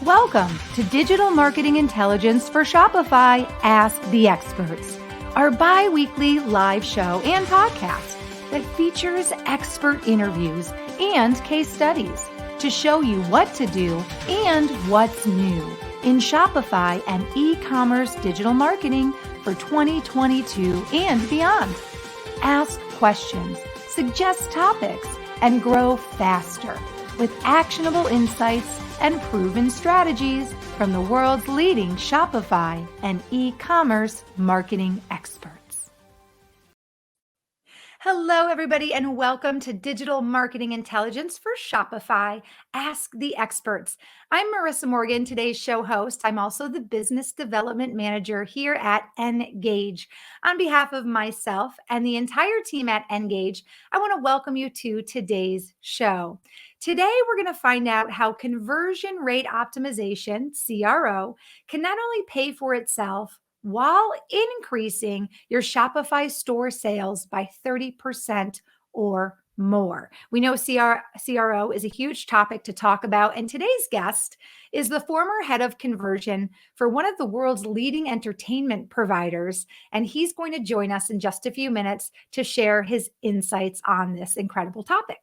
Welcome to Digital Marketing Intelligence for Shopify Ask the Experts, our bi-weekly live show and podcast that features expert interviews and case studies to show you what to do and what's new in Shopify and e-commerce digital marketing for 2022 and beyond. Ask questions, suggest topics, and grow faster with actionable insights and proven strategies from the world's leading Shopify and e-commerce marketing experts. Hello, everybody, and welcome to Digital Marketing Intelligence for Shopify Ask the Experts. I'm Marissa Morgan, today's show host. I'm also the Business Development Manager here at Engage. On behalf of myself and the entire team at Engage, I want to welcome you to today's show. Today, we're going to find out how conversion rate optimization, CRO, can not only pay for itself while increasing your Shopify store sales by 30% or more. We know CRO is a huge topic to talk about, and today's guest is the former head of conversion for one of the world's leading entertainment providers, and he's going to join us in just a few minutes to share his insights on this incredible topic.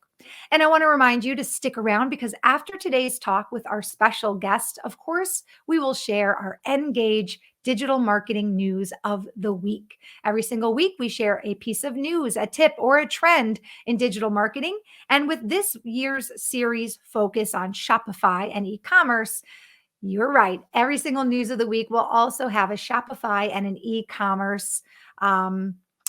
And I want to remind you to stick around because after today's talk with our special guest, of course, we will share our Engage digital marketing news of the week. Every single week, we share a piece of news, a tip, or a trend in digital marketing. And with this year's series focus on Shopify and e-commerce, you're right. Every single news of the week will also have a Shopify and an e-commerce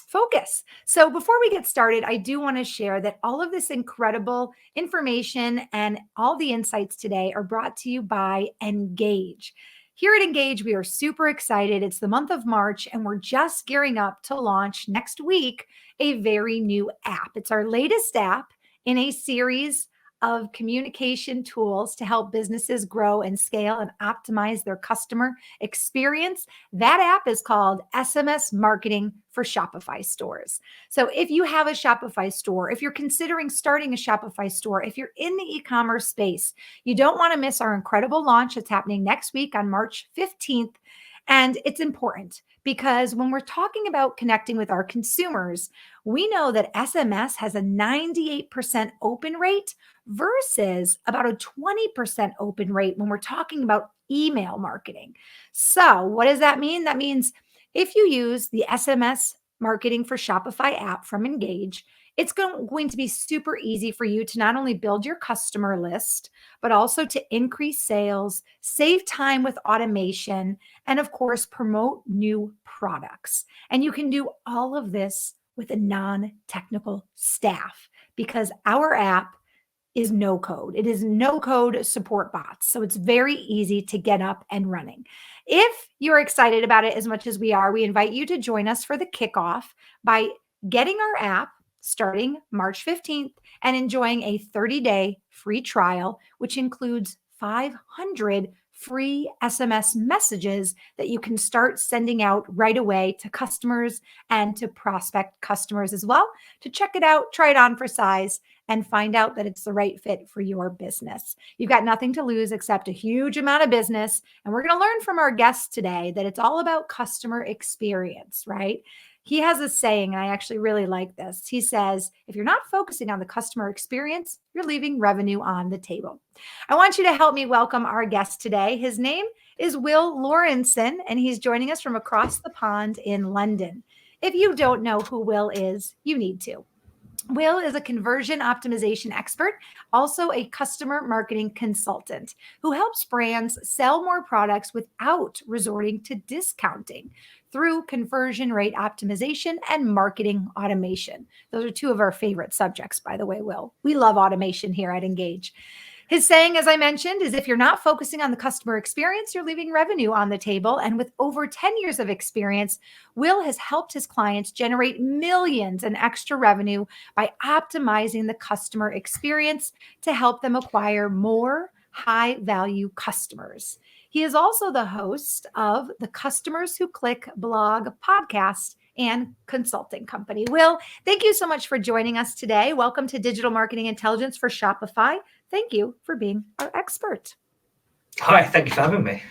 focus. So before we get started, I do want to share that all of this incredible information and all the insights today are brought to you by Engage. Here at Engage, we are super excited. It's the month of March, and we're just gearing up to launch next week a very new app. It's our latest app in a series of communication tools to help businesses grow and scale and optimize their customer experience. That app is called SMS Marketing for Shopify stores. So if you have a Shopify store, if you're considering starting a Shopify store, if you're in the e-commerce space, you don't want to miss our incredible launch that's happening next week on March 15th. And it's important because when we're talking about connecting with our consumers, we know that SMS has a 98% open rate versus about a 20% open rate when we're talking about email marketing. So what does that mean? That means if you use the SMS Marketing for Shopify app from Engage, it's going to be super easy for you to not only build your customer list, but also to increase sales, save time with automation, and of course, promote new products. And you can do all of this with a non-technical staff because our app is no code. It is no code support bots. So it's very easy to get up and running. If you're excited about it as much as we are, we invite you to join us for the kickoff by getting our app starting March 15th and enjoying a 30-day free trial, which includes 500 free SMS messages that you can start sending out right away to customers and to prospect customers as well to check it out, try it on for size, and find out that it's the right fit for your business. You've got nothing to lose except a huge amount of business. And we're going to learn from our guest today that it's all about customer experience, right? He has a saying, and I actually really like this. He says, if you're not focusing on the customer experience, you're leaving revenue on the table. I want you to help me welcome our guest today. His name is Will Laurenson, and he's joining us from across the pond in London. If you don't know who Will is, you need to. Will is a conversion optimization expert, also a customer marketing consultant who helps brands sell more products without resorting to discounting through conversion rate optimization and marketing automation. Those are two of our favorite subjects, by the way, Will. We love automation here at Engage. His saying, as I mentioned, is if you're not focusing on the customer experience, you're leaving revenue on the table. And with over 10 years of experience, Will has helped his clients generate millions in extra revenue by optimizing the customer experience to help them acquire more high-value customers. He is also the host of the Customers Who Click blog podcast and consulting company. Will, thank you so much for joining us today. Welcome to Digital Marketing Intelligence for Shopify. Thank you for being our expert. Hi, thank you for having me.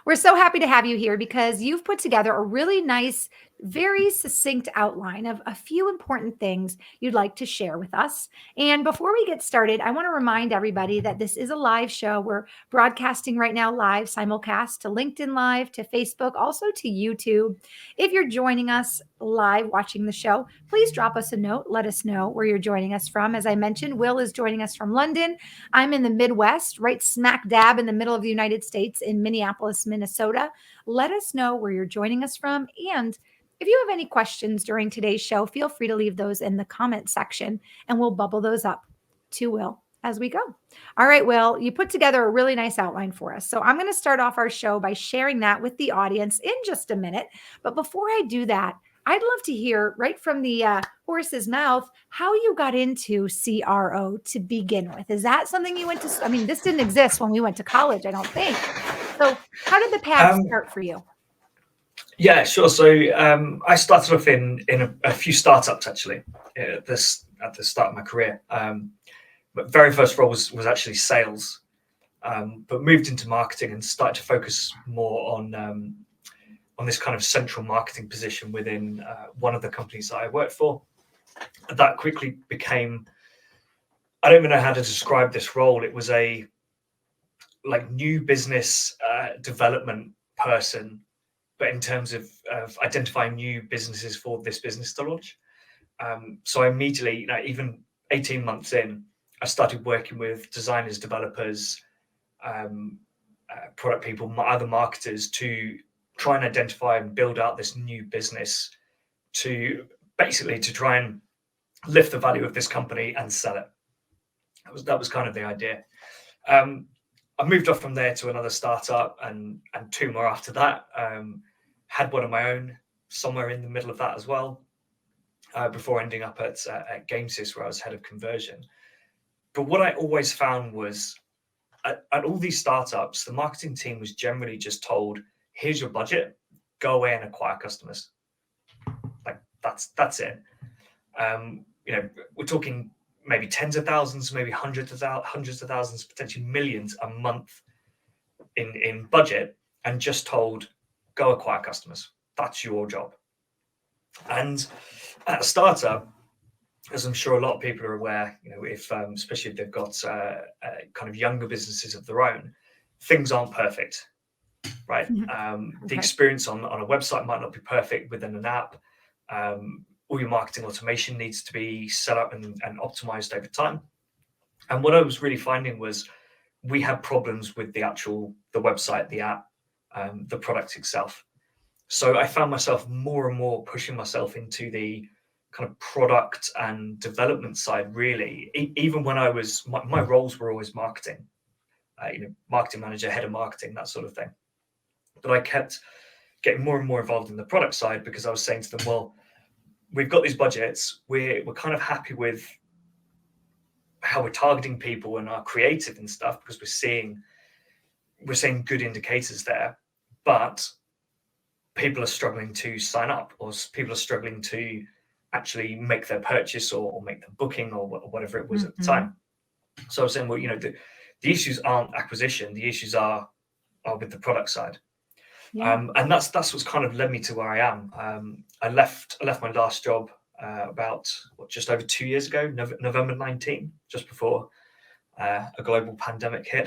We're so happy to have you here because you've put together a really nice, very succinct outline of a few important things you'd like to share with us. And before we get started, I want to remind everybody that this is a live show. We're broadcasting right now live, simulcast to LinkedIn Live, to Facebook, also to YouTube. If you're joining us live watching the show, please drop us a note. Let us know where you're joining us from. As I mentioned, Will is joining us from London. I'm in the Midwest, right smack dab in the middle of the United States in Minneapolis, Minnesota. Let us know where you're joining us from. And if you have any questions during today's show, feel free to leave those in the comment section and we'll bubble those up to Will as we go. All right, Will, you put together a really nice outline for us. So I'm going to start off our show by sharing that with the audience in just a minute. But before I do that, I'd love to hear right from the horse's mouth how you got into CRO to begin with. Is that something you went to? I mean, this didn't exist when we went to college, I don't think. So, how did the path Um, start for you? yeah, sure. So I started off in a few startups actually at the start of my career. But very first role was actually sales, but moved into marketing and started to focus more on this kind of central marketing position within one of the companies that I worked for. That quickly became, I don't even know how to describe this role. It was a like new business development person, but in terms of identifying new businesses for this business to launch. So I immediately, even 18 months in, I started working with designers, developers, product people, other marketers to try and identify and build out this new business to basically to try and lift the value of this company and sell it. That was kind of the idea. I moved off from there to another startup and two more after that. Had one of my own somewhere in the middle of that as well, before ending up at Gamesys, where I was head of conversion. But what I always found was at all these startups, the marketing team was generally just told, "Here's your budget, go away and acquire customers." Like that's it. We're talking maybe tens of thousands, maybe hundreds of thousands, potentially millions a month in budget, and just told, "Go acquire customers. That's your job." And at a startup, as I'm sure a lot of people are aware, if especially if they've got kind of younger businesses of their own, things aren't perfect, right? The Okay. experience on a website might not be perfect within an app. All your marketing automation needs to be set up and optimized over time. And what I was really finding was we had problems with the website, the app, the product itself. So I found myself more and more pushing myself into the kind of product and development side, really. Even when I was, my roles were always marketing, marketing manager, head of marketing, that sort of thing. But I kept getting more and more involved in the product side because I was saying to them, well, we've got these budgets. We're kind of happy with how we're targeting people and our creative and stuff because we're seeing good indicators there, but people are struggling to sign up, or people are struggling to actually make their purchase or make the booking or whatever it was at the time. So I was saying, well, the issues aren't acquisition; the issues are with the product side. Yeah. And that's what's kind of led me to where I am. I left my last job about just over 2 years ago, November 19, just before a global pandemic hit,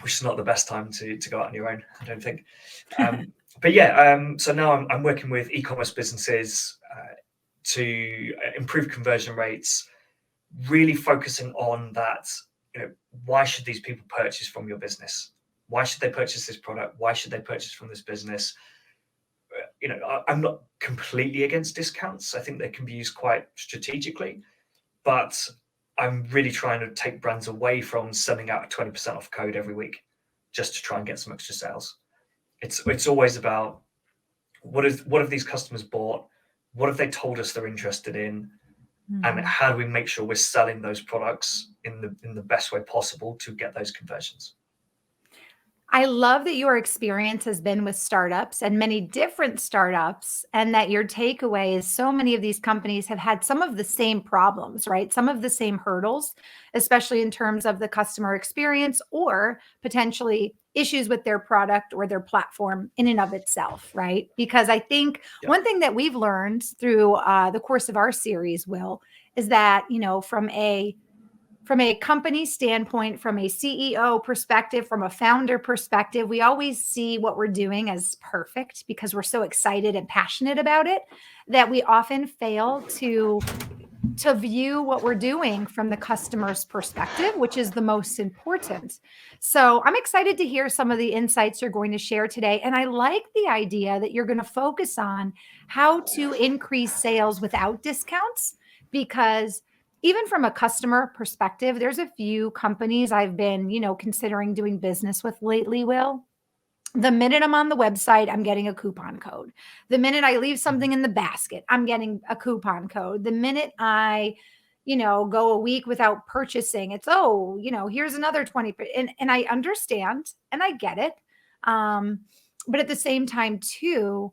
which is not the best time to go out on your own, I don't think. But yeah, so now I'm working with e-commerce businesses to improve conversion rates, really focusing on that. Why should these people purchase from your business? Why should they purchase this product? Why should they purchase from this business? I'm not completely against discounts. I think they can be used quite strategically, but I'm really trying to take brands away from sending out a 20% off code every week just to try and get some extra sales. It's always about what have these customers bought? What have they told us they're interested in? And how do we make sure we're selling those products in the best way possible to get those conversions? I love that your experience has been with startups and many different startups, and that your takeaway is so many of these companies have had some of the same problems, right? Some of the same hurdles, especially in terms of the customer experience or potentially issues with their product or their platform in and of itself, right? Because I think Yeah. one thing that we've learned through the course of our series, Will, is that, from a company standpoint, from a CEO perspective, from a founder perspective, we always see what we're doing as perfect because we're so excited and passionate about it, that we often fail to view what we're doing from the customer's perspective, which is the most important. So I'm excited to hear some of the insights you're going to share today. And I like the idea that you're going to focus on how to increase sales without discounts, because even from a customer perspective, there's a few companies I've been, considering doing business with lately, Will. The minute I'm on the website, I'm getting a coupon code. The minute I leave Mhm. something in the basket, I'm getting a coupon code. The minute I, go a week without purchasing, it's, oh, here's another 20. And I understand and I get it. Um, but at the same time, too,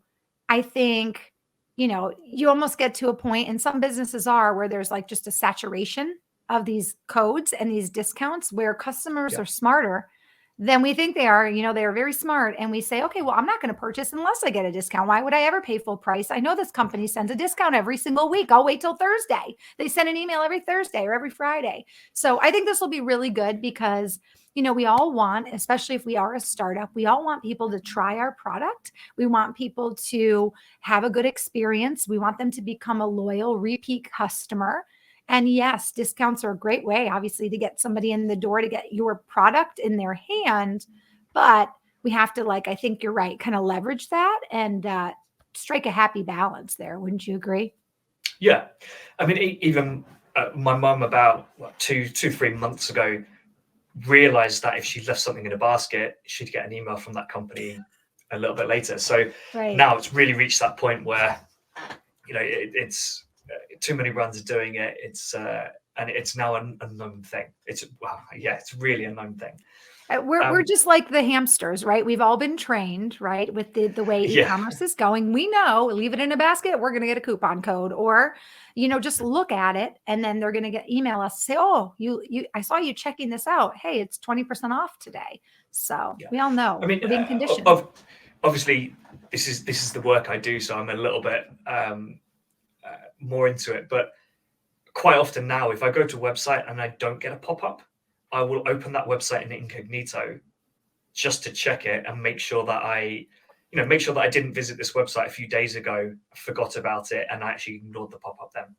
I think, you almost get to a point, and some businesses are, where there's like just a saturation of these codes and these discounts where customers Yeah. are smarter than we think they are. They are very smart. And we say, okay, well, I'm not going to purchase unless I get a discount. Why would I ever pay full price? I know this company sends a discount every single week. I'll wait till Thursday. They send an email every Thursday or every Friday. So I think this will be really good because, we all want, especially if we are a startup, we all want people to try our product. We want people to have a good experience. We want them to become a loyal repeat customer. And yes, discounts are a great way, obviously, to get somebody in the door to get your product in their hand. But we have to, I think you're right, kind of leverage that and strike a happy balance there. Wouldn't you agree? Yeah. I mean, even my mum about 3 months ago realized that if she left something in a basket, she'd get an email from that company a little bit later. So Right. now it's really reached that point where, it's too many brands are doing it. And it's now a known thing. It's really a known thing. We're just like the hamsters, right? We've all been trained, right, with the way Yeah. e-commerce is going. We know, leave it in a basket, we're going to get a coupon code, or just look at it, and then they're going to email us, say, oh, I saw you checking this out. Hey, it's 20% off today. So Yeah. we all know I mean, we're being conditioned. obviously, this is the work I do, so I'm a little bit more into it. But quite often now, if I go to a website and I don't get a pop-up, I will open that website in Incognito just to check it and make sure that I didn't visit this website a few days ago, forgot about it, and I actually ignored the pop-up then.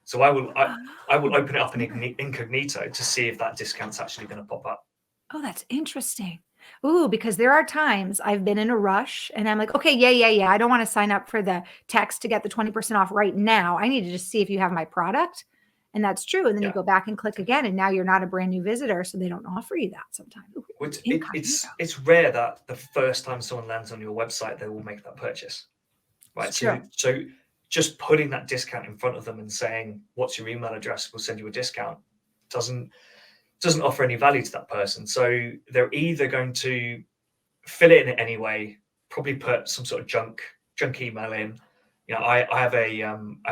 So I will open it up in Incognito to see if that discount's actually going to pop up. Oh, that's interesting. Ooh, because there are times I've been in a rush and I'm like, okay, yeah. I don't want to sign up for the text to get the 20% off right now. I need to just see if you have my product. And that's true. And then you Yeah. go back and click again, and now you're not a brand new visitor, so they don't offer you that sometimes. Ooh, It's rare that the first time someone lands on your website, they will make that purchase, right? It's true. So just putting that discount in front of them and saying, "What's your email address? We'll send you a discount," doesn't offer any value to that person. So they're either going to fill it in anyway, probably put some sort of junk email in. I have a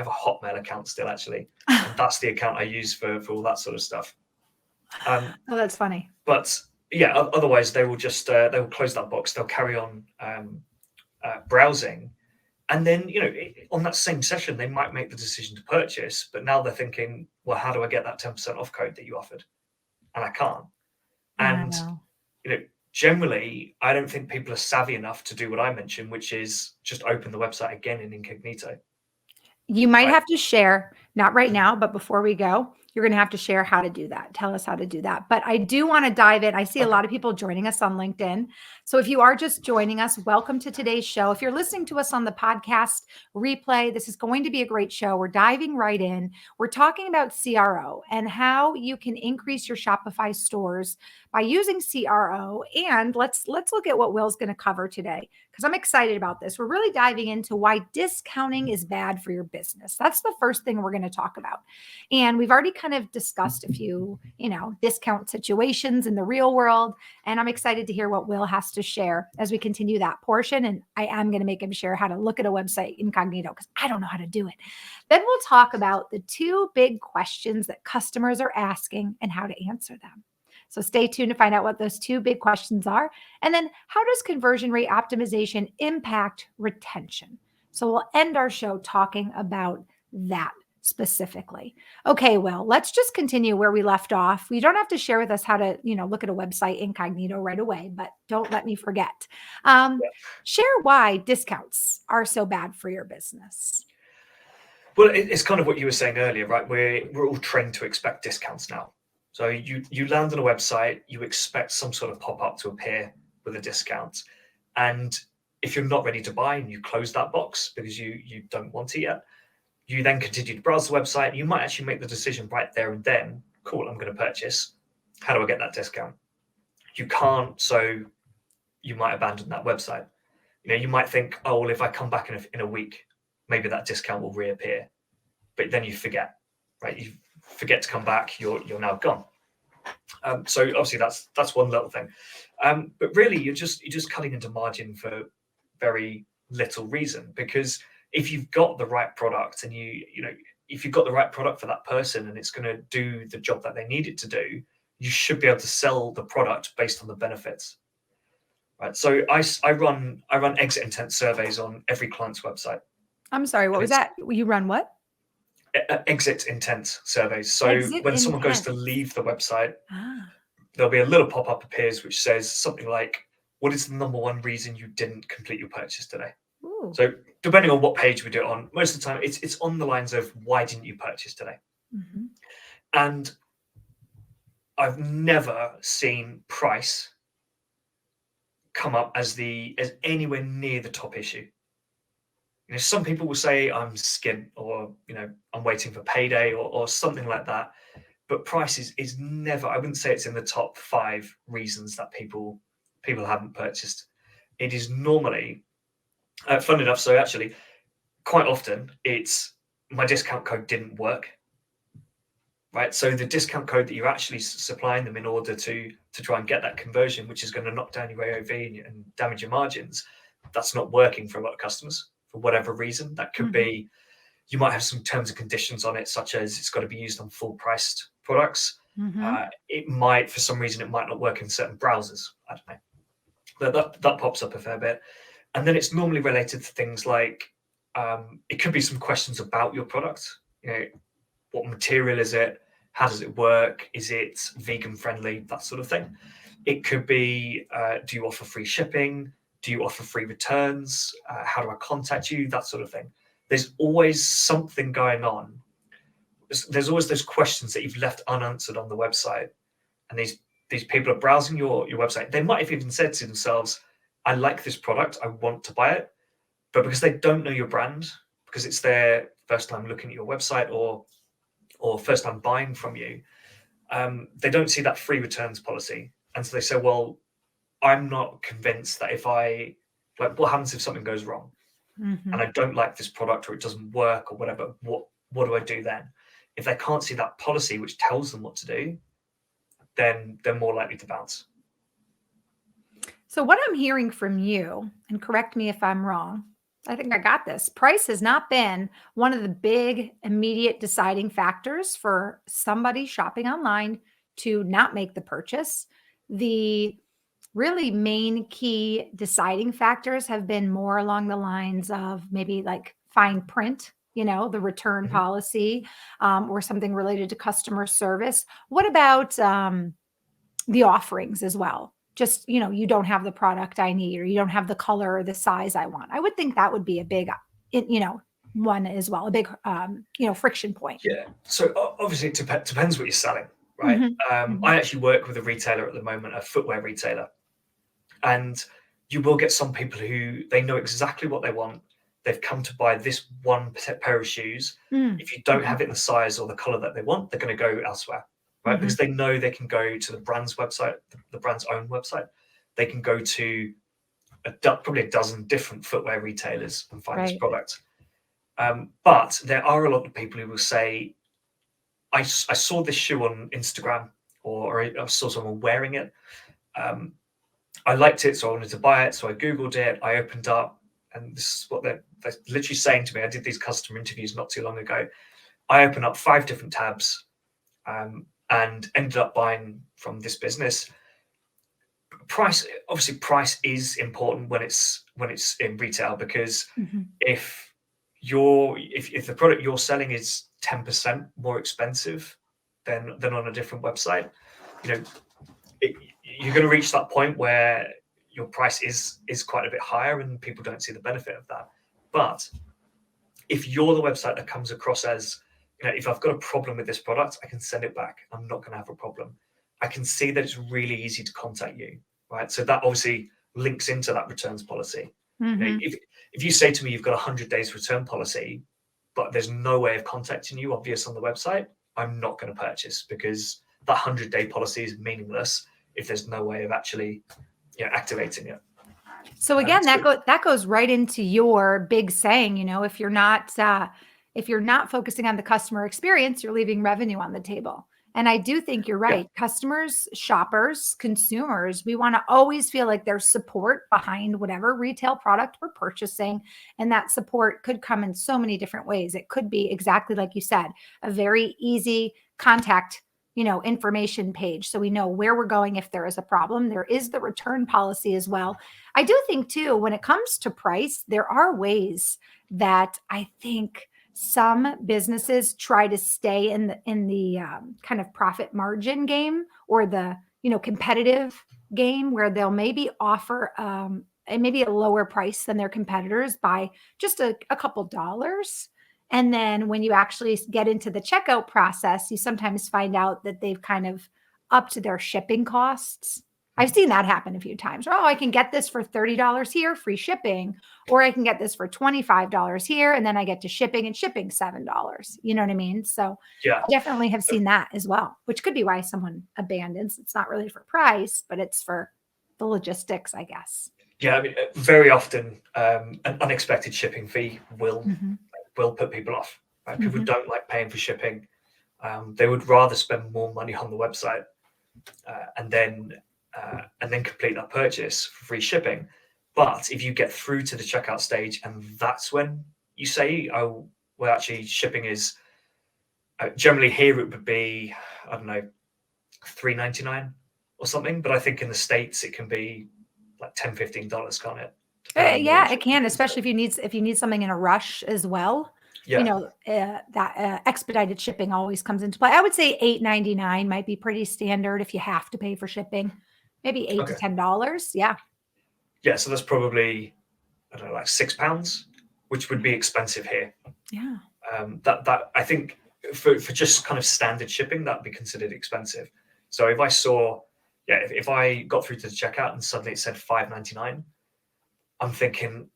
Hotmail account still, actually, and that's the account I use for all that sort of stuff. Oh, that's funny. But yeah, otherwise they will just they will close that box. They'll carry on browsing, and then on that same session they might make the decision to purchase. But now they're thinking, well, how do I get that 10% off code that you offered? And I can't. And Wow. generally, I don't think people are savvy enough to do what I mentioned, which is just open the website again in Incognito. You might Right. have to share, not right now, but before we go, you're going to have to share how to do that. Tell us how to do that. But I do want to dive in. I see a Okay. lot of people joining us on LinkedIn. So if you are just joining us, welcome to today's show. If you're listening to us on the podcast replay, this is going to be a great show. We're diving right in. We're talking about CRO and how you can increase your Shopify stores by using CRO. And let's look at what Will's going to cover today, because I'm excited about this. We're really diving into why discounting is bad for your business. That's the first thing we're going to talk about. And we've already kind of discussed a few, discount situations in the real world. And I'm excited to hear what Will has to share as we continue that portion. And I am going to make him share how to look at a website incognito, because I don't know how to do it. Then we'll talk about the two big questions that customers are asking and how to answer them. So stay tuned to find out what those two big questions are. And then how does conversion rate optimization impact retention? So we'll end our show talking about that specifically. Okay, Will, let's just continue where we left off. You don't have to share with us how to, look at a website incognito right away, but don't let me forget. Share why discounts are so bad for your business. Well, it's kind of what you were saying earlier, right? We're all trained to expect discounts now. So you land on a website, you expect some sort of pop-up to appear with a discount. And if you're not ready to buy and you close that box because you don't want it yet, you then continue to browse the website. You might actually make the decision right there and then, cool, I'm going to purchase. How do I get that discount? You can't, so you might abandon that website. You might think, oh, well, if I come back in a week, maybe that discount will reappear. But then you forget, right? You forget to come back, you're now gone. So obviously that's one little thing. But really you're just cutting into margin for very little reason, because if you've got the right product and if you've got the right product for that person and it's going to do the job that they need it to do, you should be able to sell the product based on the benefits. Right. So I run exit intent surveys on every client's website. I'm sorry, what was that? You run what? Exit intent surveys. So when someone goes to leave the website, there'll be a little pop-up appears which says something like, what is the number one reason you didn't complete your purchase today? Ooh. So depending on what page we do it on, most of the time it's on the lines of, why didn't you purchase today? Mm-hmm. And I've never seen price come up as anywhere near the top issue. Some people will say I'm skint, or I'm waiting for payday, or something like that. But price is never, I wouldn't say it's in the top 5 reasons that people haven't purchased. It is normally, fun enough, so actually quite often it's my discount code didn't work. Right, so the discount code that you're actually supplying them in order to try and get that conversion, which is going to knock down your AOV and damage your margins, that's not working for a lot of customers for whatever reason. That could be, you might have some terms and conditions on it, such as it's got to be used on full priced products. It might, for some reason, it might not work in certain browsers. I don't know. That pops up a fair bit. And then it's normally related to things like, it could be some questions about your product. What material is it? How does it work? Is it vegan friendly? That sort of thing. It could be, do you offer free shipping? Do you offer free returns? How do I contact you? That sort of thing. There's always something going on. There's always those questions that you've left unanswered on the website. And these people are browsing your website. They might have even said to themselves, I like this product, I want to buy it. But because they don't know your brand, because it's their first time looking at your website or first time buying from you, they don't see that free returns policy. And so they say, well, I'm not convinced that what happens if something goes wrong and I don't like this product, or it doesn't work, or whatever, what do I do then? If they can't see that policy which tells them what to do, then they're more likely to bounce. So what I'm hearing from you, and correct me if I'm wrong, I think I got this. Price has not been one of the big immediate deciding factors for somebody shopping online to not make the purchase. The really main key deciding factors have been more along the lines of maybe like fine print, the return policy, or something related to customer service. What about the offerings as well? Just, you don't have the product I need, or you don't have the color or the size I want. I would think that would be a big, one as well, a big, friction point. Yeah. So obviously it depends what you're selling, right? I actually work with a retailer at the moment, a footwear retailer. And you will get some people who, they know exactly what they want. They've come to buy this one pair of shoes. If you don't have it in the size or the color that they want, they're going to go elsewhere. right? Because they know they can go to the brand's website, the brand's own website. They can go to probably a dozen different footwear retailers and find this product. But there are a lot of people who will say, I saw this shoe on Instagram, or I saw someone wearing it. I liked it, so I wanted to buy it. So I Googled it. I opened up, and this is what they're literally saying to me. I did these customer interviews not too long ago. I opened up 5 different tabs and ended up buying from this business. Price is important when it's in retail, because if the product you're selling is 10% more expensive than on a different website, you're going to reach that point where your price is quite a bit higher and people don't see the benefit of that. But if you're the website that comes across as, if I've got a problem with this product, I can send it back. I'm not going to have a problem. I can see that it's really easy to contact you, right? So that obviously links into that returns policy. If you say to me you've got a 100 days return policy, but there's no way of contacting you obvious on the website, I'm not going to purchase, because that 100-day policy is meaningless if there's no way of actually activating it. So again, that goes right into your big saying, if you're not focusing on the customer experience, you're leaving revenue on the table. And I do think you're right. Yeah. Customers, shoppers, consumers, we want to always feel like there's support behind whatever retail product we're purchasing. And that support could come in so many different ways. It could be exactly like you said, a very easy contact information page, so we know where we're going if there is a problem. There is the return policy as well. I do think too, when it comes to price, there are ways that I think some businesses try to stay in the kind of profit margin game, or the competitive game, where they'll maybe offer maybe a lower price than their competitors by just a couple dollars. And then when you actually get into the checkout process, you sometimes find out that they've kind of upped their shipping costs. I've seen that happen a few times. Oh, I can get this for $30 here, free shipping, or I can get this for $25 here, and then I get to shipping, and shipping $7. You know what I mean? So yeah, I definitely have seen that as well, which could be why someone abandons. It's not really for price, but it's for the logistics, I guess. Yeah, I mean, very often an unexpected shipping fee will put people off. Right? People don't like paying for shipping. They would rather spend more money on the website and then complete that purchase for free shipping. But if you get through to the checkout stage, and that's when you say, oh, well, actually shipping is generally here it would be, I don't know, $3.99 or something. But I think in the States it can be like $10-15, can't it? Yeah, it can, especially if you need something in a rush as well. Yeah. That expedited shipping always comes into play. I would say $8.99 might be pretty standard if you have to pay for shipping. Maybe $8 to $10. Yeah. Yeah, so that's probably, I don't know, like £6, which would be expensive here. Yeah. That I think for just kind of standard shipping, that'd be considered expensive. So if I saw, if I got through to the checkout and suddenly it said $5.99, I'm thinking,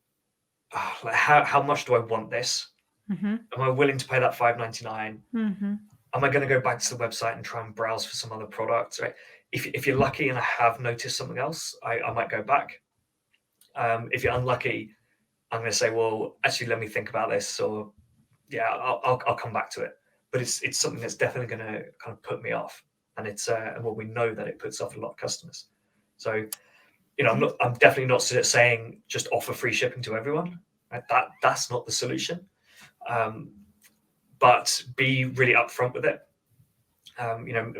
like, how much do I want this? Am I willing to pay that $5.99? Am I going to go back to the website and try and browse for some other products? Right? If you're lucky and I have noticed something else, I might go back. If you're unlucky, I'm going to say, well, actually, let me think about this, or I'll come back to it. But it's something that's definitely going to kind of put me off, and it's we know that it puts off a lot of customers. So, I'm definitely not saying just offer free shipping to everyone. Right? That's not the solution. But be really upfront with it.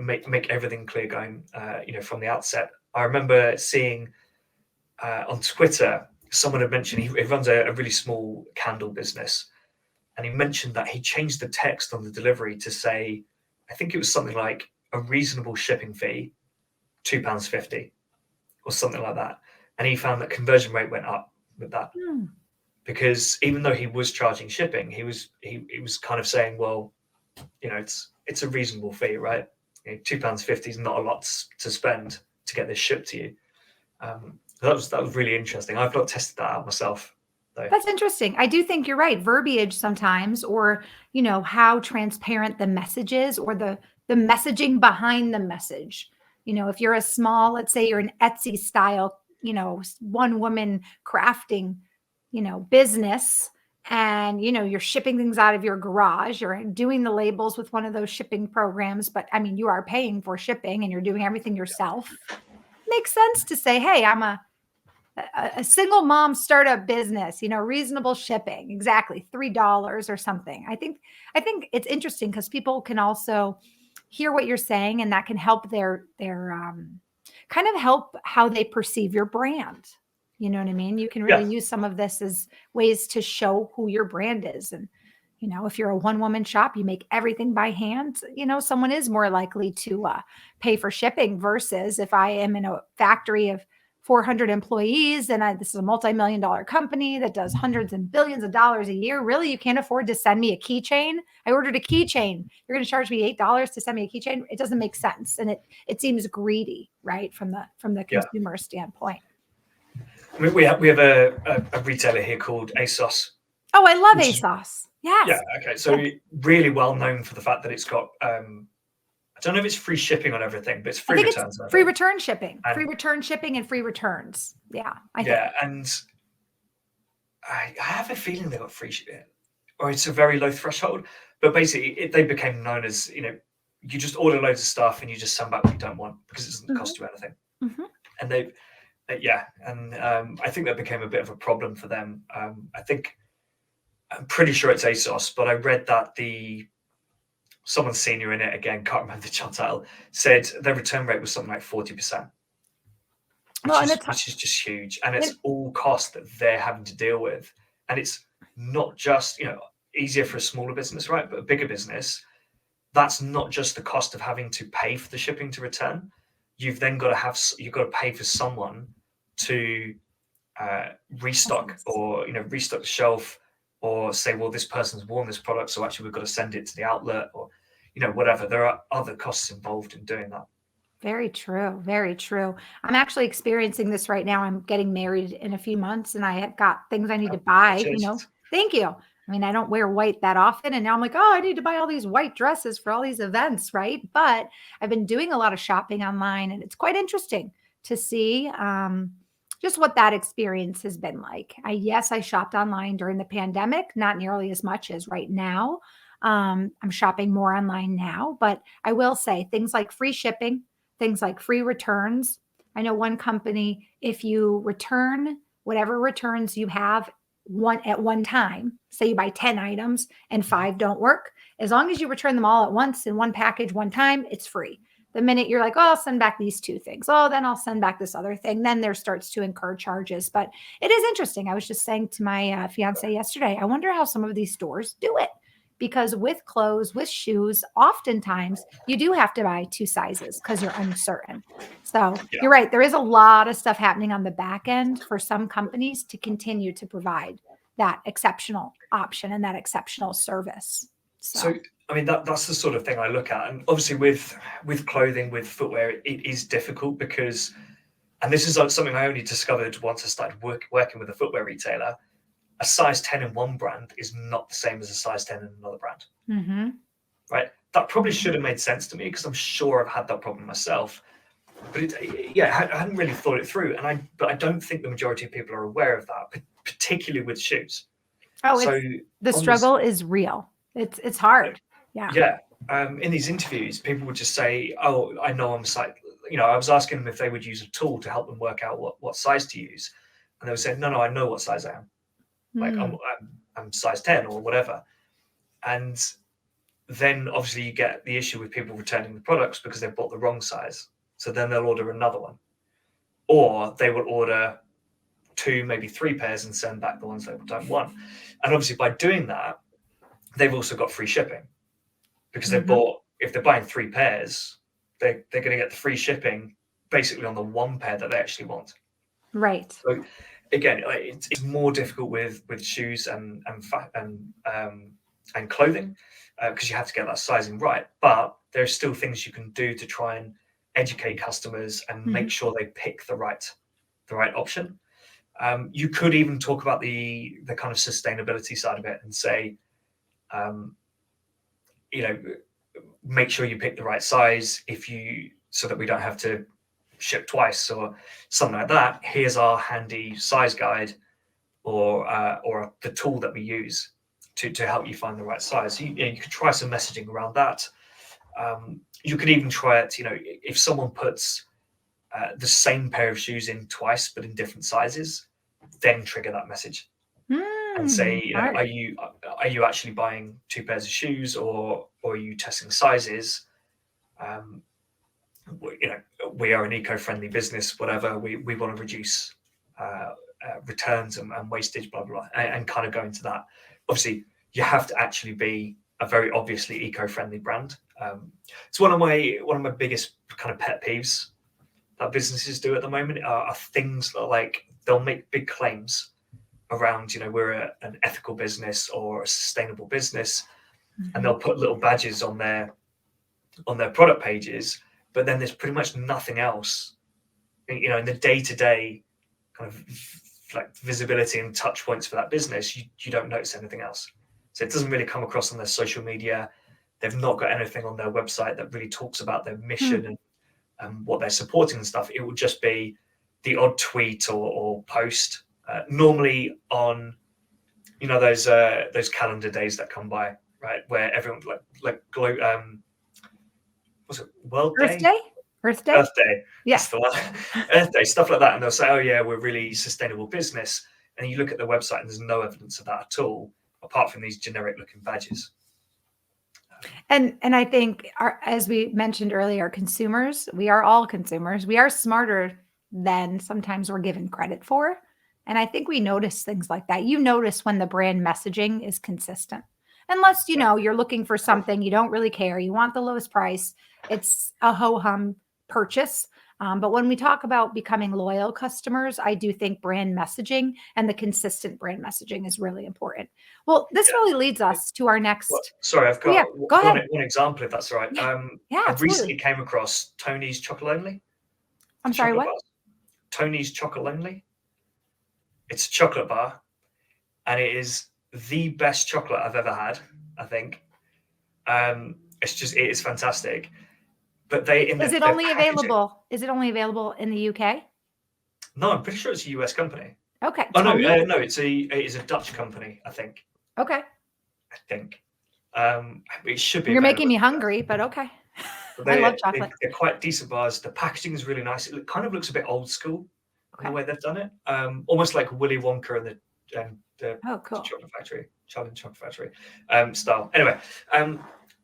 Make everything clear going, from the outset. I remember seeing on Twitter, someone had mentioned he runs a really small candle business, and he mentioned that he changed the text on the delivery to say, I think it was something like a reasonable shipping fee, £2.50 or something like that. And he found that conversion rate went up with that. Because even though he was charging shipping, he was kind of saying, well, it's a reasonable fee, right? £2.50 is not a lot to spend to get this shipped to you. That was really interesting. I've not tested that out myself, though. That's interesting. I do think you're right. Verbiage sometimes, or how transparent the message is, or the the messaging behind the message. If you're a small, let's say you're an Etsy style, one woman crafting, business, and you're shipping things out of your garage, you're doing the labels with one of those shipping programs, but I mean, you are paying for shipping and you're doing everything yourself. Makes sense to say, hey, I'm a single mom startup business, reasonable shipping, exactly $3 or something. I think it's interesting because people can also hear what you're saying, and that can help their kind of help how they perceive your brand. You know what I mean? You can really use some of this as ways to show who your brand is. And if you're a one-woman shop, you make everything by hand, someone is more likely to pay for shipping versus if I am in a factory of 400 employees and this is a multi-million-dollar company that does hundreds and billions of dollars a year. Really, you can't afford to send me a keychain? I ordered a keychain. You're going to charge me $8 to send me a keychain? It doesn't make sense, and it seems greedy, right, from the consumer standpoint. I mean, we have a retailer here called ASOS. Oh, I love ASOS. Yes. Yeah. Okay. So really well known for the fact that it's got I don't know if it's free shipping on everything, but it's free returns. Free return shipping, free return shipping, and free returns. Yeah. And I have a feeling they got free shipping, or it's a very low threshold. But basically, they became known as you just order loads of stuff and you just send back what you don't want because it doesn't cost you anything. And I think that became a bit of a problem for them. I'm pretty sure it's ASOS, but I read that someone senior in it, again, can't remember the job title, said their return rate was something like 40%, which is just huge. And it's all cost that they're having to deal with. And it's not just, easier for a smaller business, right? But a bigger business, that's not just the cost of having to pay for the shipping to return. You've then got to pay for someone to restock or, restock the shelf, or say, well, this person's worn this product, so actually we've got to send it to the outlet, or whatever. There are other costs involved in doing that. Very true. Very true. I'm actually experiencing this right now. I'm getting married in a few months, and I have got things I need to buy. Thank you. I mean, I don't wear white that often, and now I'm like, oh, I need to buy all these white dresses for all these events, right? But I've been doing a lot of shopping online, and it's quite interesting to see just what that experience has been like. I shopped online during the pandemic, not nearly as much as right now. I'm shopping more online now, but I will say things like free shipping, things like free returns. I know one company, if you return whatever returns you have at one time, say you buy 10 items and 5 don't work, as long as you return them all at once in one package, one time, it's free. The minute you're like, oh, I'll send back these 2 things. Oh, then I'll send back this other thing. Then there starts to incur charges. But it is interesting. I was just saying to my fiance yesterday, I wonder how some of these stores do it. Because with clothes, with shoes, oftentimes you do have to buy 2 sizes because you're uncertain. So You're right. There is a lot of stuff happening on the back end for some companies to continue to provide that exceptional option and that exceptional service. So I mean, that's the sort of thing I look at. And obviously with clothing, with footwear, it is difficult because, and this is something I only discovered once I started working with a footwear retailer, a size 10 in one brand is not the same as a size 10 in another brand. Right? That probably should have made sense to me because I'm sure I've had that problem myself. But I hadn't really thought it through. But I don't think the majority of people are aware of that, particularly with shoes. Oh, so the struggle is real. It's hard. Yeah. In these interviews, people would just say, oh, I know I'm size. I was asking them if they would use a tool to help them work out what size to use. And they would say, no, I know what size I am. Like I'm size 10 or whatever. And then obviously you get the issue with people returning the products because they've bought the wrong size. So then they'll order another one. Or they will order 2, maybe 3 pairs and send back the ones they don't want. And obviously by doing that, they've also got free shipping because they've bought, if they're buying 3 pairs, they're going to get the free shipping basically on the 1 pair that they actually want. Right. So again, it's more difficult with shoes and clothing because you have to get that sizing right. But there's still things you can do to try and educate customers and make sure they pick the right option. You could even talk about the kind of sustainability side of it and say, make sure you pick the right size so that we don't have to ship twice or something like that. Here's our handy size guide or the tool that we use to help you find the right size. You could try some messaging around that. You could even try it, if someone puts the same pair of shoes in twice but in different sizes, then trigger that message and say, are you actually buying 2 pairs of shoes, or are you testing sizes? We are an eco-friendly business, whatever. We want to reduce returns and wastage, blah blah, and kind of go into that. Obviously, you have to actually be a very obviously eco-friendly brand. It's one of my biggest kind of pet peeves that businesses do at the moment are things like they'll make big claims around, we're an ethical business or a sustainable business, and they'll put little badges on their product pages, but then there's pretty much nothing else, in the day-to-day kind of like visibility and touch points for that business. You don't notice anything else, so it doesn't really come across on their social media. They've not got anything on their website that really talks about their mission and what they're supporting and stuff. It will just be the odd tweet or post, normally on those calendar days that come by, right, where everyone was it World Earth Day? Earth Day? Earth Day. Yeah. That's the one. Earth Day, stuff like that. And they'll say, oh yeah, we're really sustainable business. And you look at their website and there's no evidence of that at all, apart from these generic looking badges. And I think, as we mentioned earlier, consumers, we are all consumers. We are smarter than sometimes we're given credit for. And I think we notice things like that. You notice when the brand messaging is consistent. Unless, you're looking for something, you don't really care, you want the lowest price, it's a ho-hum purchase. But when we talk about becoming loyal customers, I do think brand messaging and the consistent brand messaging is really important. Well, this really leads us to our next. Well, sorry, I've got Go ahead. one example, if that's all right. I recently came across Tony's Chocolate Only. I'm sorry, what? Bars. Tony's Chocolate Only. It's a chocolate bar, and it is the best chocolate I've ever had, I think. It is fantastic. But is it only available in the UK? No, I'm pretty sure it's a US company. Okay. Oh no, it is a Dutch company, I think. Okay. I think. It should be. You're making me hungry, but okay. I love chocolate. They're quite decent bars. The packaging is really nice. It kind of looks a bit old school in the way they've done it. Almost like Willy Wonka and the cool. Chocolate Factory, Charlie and Chocolate Factory style. Anyway,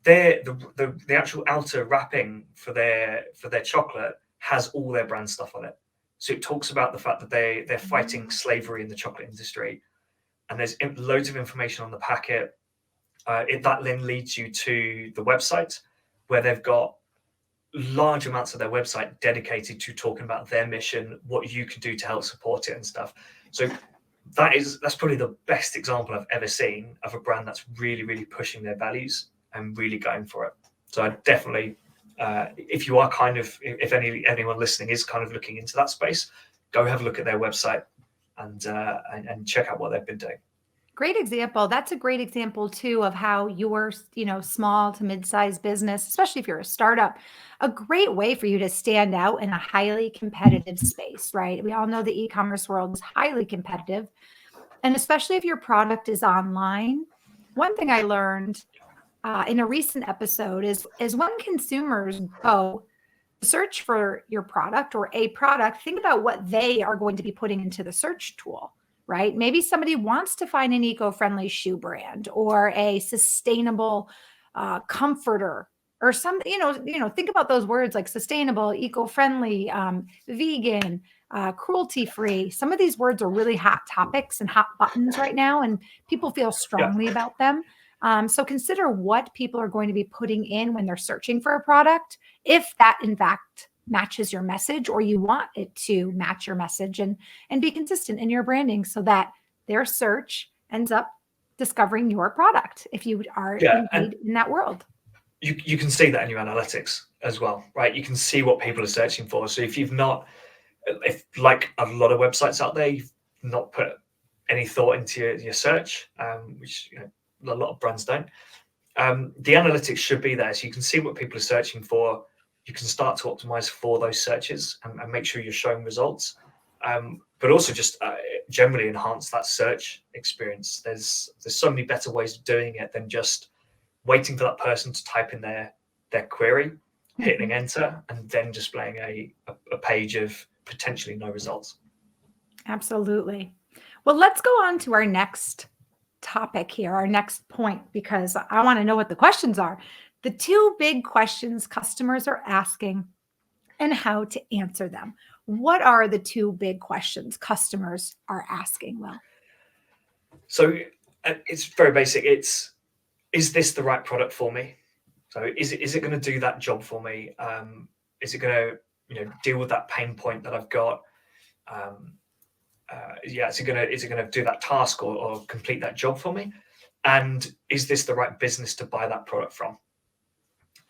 the actual outer wrapping for their chocolate has all their brand stuff on it. So it talks about the fact that they're fighting slavery in the chocolate industry, and there's loads of information on the packet. That then leads you to the website, where they've got large amounts of their website dedicated to talking about their mission, what you can do to help support it and stuff. So that's probably the best example I've ever seen of a brand that's really, really pushing their values and really going for it. So I definitely, if you are if anyone listening is kind of looking into that space, go have a look at their website and check out what they've been doing. Great example. That's a great example too of how your, small to mid-sized business, especially if you're a startup, a great way for you to stand out in a highly competitive space, right? We all know the e-commerce world is highly competitive. And especially if your product is online. One thing I learned in a recent episode is when consumers go search for your product or a product, think about what they are going to be putting into the search tool. Right? Maybe somebody wants to find an eco-friendly shoe brand or a sustainable comforter or something, think about those words like sustainable, eco-friendly, vegan, cruelty-free. Some of these words are really hot topics and hot buttons right now, and people feel strongly about them. So consider what people are going to be putting in when they're searching for a product, if that in fact matches your message, or you want it to match your message, and be consistent in your branding so that their search ends up discovering your product if you are indeed in that world. You can see that in your analytics as well, right? You can see what people are searching for. So if like a lot of websites out there, you've not put any thought into your search, which a lot of brands don't, The analytics should be there, so you can see what people are searching for. You can start to optimize for those searches and make sure you're showing results, but also just generally enhance that search experience. There's so many better ways of doing it than just waiting for that person to type in their query, hitting enter, and then displaying a page of potentially no results. Absolutely. Well, let's go on to our next topic here, our next point, because I want to know what the questions are. The two big questions customers are asking and how to answer them. What are the two big questions customers are asking, Will? So it's very basic. Is this the right product for me? So is it going to do that job for me? Is it going to deal with that pain point that I've got? Is it going to do that task or complete that job for me? And is this the right business to buy that product from?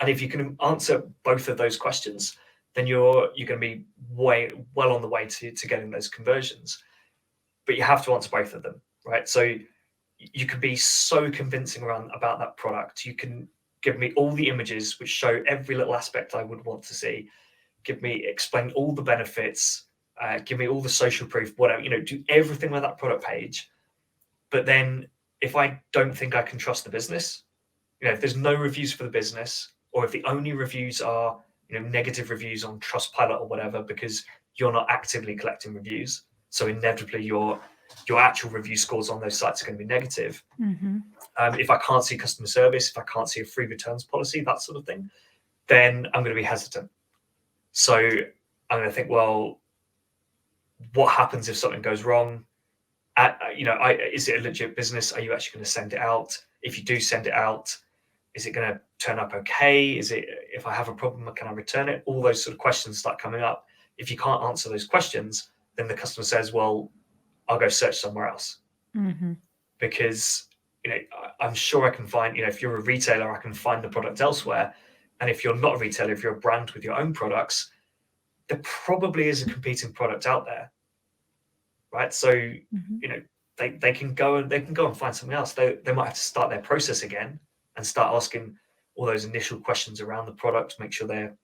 And if you can answer both of those questions, then you're going to be well on the way to getting those conversions. But you have to answer both of them, right? So you can be so convincing about that product. You can give me all the images which show every little aspect I would want to see. Explain all the benefits. Give me all the social proof, whatever. Do everything with that product page. But then, if I don't think I can trust the business, if there's no reviews for the business, or if the only reviews are negative reviews on Trustpilot or whatever, because you're not actively collecting reviews, so inevitably your actual review scores on those sites are going to be negative. If I can't see customer service, if I can't see a free returns policy, that sort of thing, then I'm going to be hesitant. So I'm going to think, well, what happens if something goes wrong? Is it a legit business? Are you actually going to send it out? If you do send it out, is it going to turn up okay? If I have a problem, can I return it? All those sort of questions start coming up. If you can't answer those questions, then the customer says, well, I'll go search somewhere else. Because I'm sure I can find, if you're a retailer, I can find the product elsewhere. And if you're not a retailer, if you're a brand with your own products, there probably is a competing product out there, right? So they can go and find something else. They might have to start their process again and start asking all those initial questions around the product, make sure they're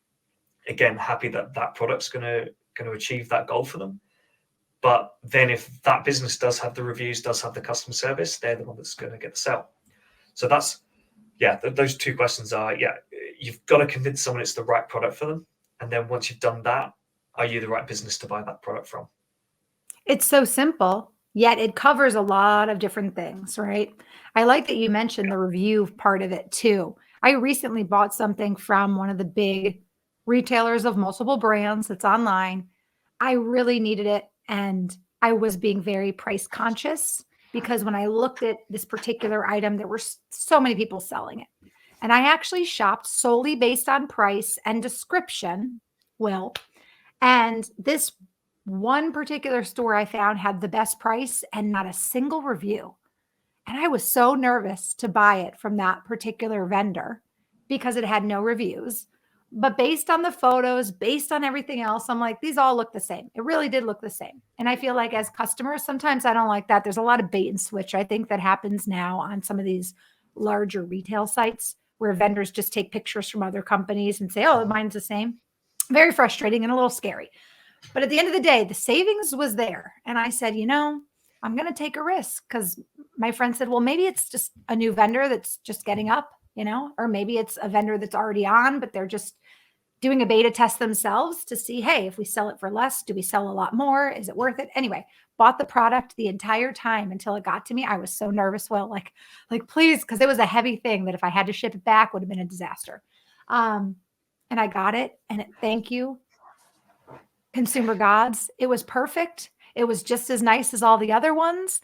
again happy that product's going to achieve that goal for them. But then if that business does have the reviews, does have the customer service, they're the one that's going to get the sale. So that's those two questions are you've got to convince someone it's the right product for them. And then once you've done that, are you the right business to buy that product from? It's so simple, yet it covers a lot of different things, right? I like that you mentioned the review part of it too. I recently bought something from one of the big retailers of multiple brands that's online. I really needed it, and I was being very price conscious because when I looked at this particular item, there were so many people selling it. And I actually shopped solely based on price and description, Will. And this one particular store I found had the best price and not a single review. And I was so nervous to buy it from that particular vendor because it had no reviews. But based on the photos, based on everything else, I'm like, these all look the same. It really did look the same. And I feel like as customers, sometimes I don't like that. There's a lot of bait and switch, I think, that happens now on some of these larger retail sites where vendors just take pictures from other companies and say, oh, mine's the same. Very frustrating and a little scary. But at the end of the day, the savings was there. And I said, I'm going to take a risk because my friend said, well, maybe it's just a new vendor that's just getting up, or maybe it's a vendor that's already on, but they're just doing a beta test themselves to see, hey, if we sell it for less, do we sell a lot more? Is it worth it? Anyway, bought the product the entire time until it got to me. I was so nervous. Well, like please, because it was a heavy thing that if I had to ship it back would have been a disaster. And I got it. And thank you, consumer gods. It was perfect. It was just as nice as all the other ones.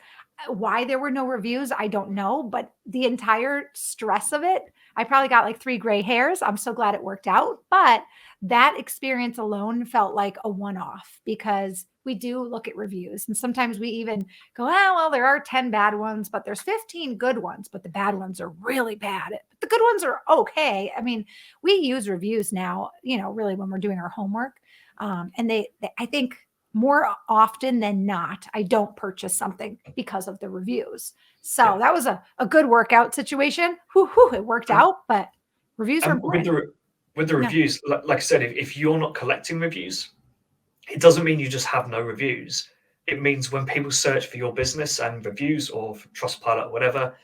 Why there were no reviews, I don't know, but the entire stress of it, I probably got like 3 gray hairs. I'm so glad it worked out. But that experience alone felt like a one-off because we do look at reviews and sometimes we even go, well, there are 10 bad ones, but there's 15 good ones, but the bad ones are really bad. But the good ones are okay. I mean, we use reviews now, really when we're doing our homework. And I think more often than not, I don't purchase something because of the reviews. So Yeah. that was a good workout situation. It worked And, out, but reviews are and with important. the Yeah. reviews, like I said, if you're not collecting reviews, it doesn't mean you just have no reviews. It means when people search for your business and reviews or for Trustpilot or whatever,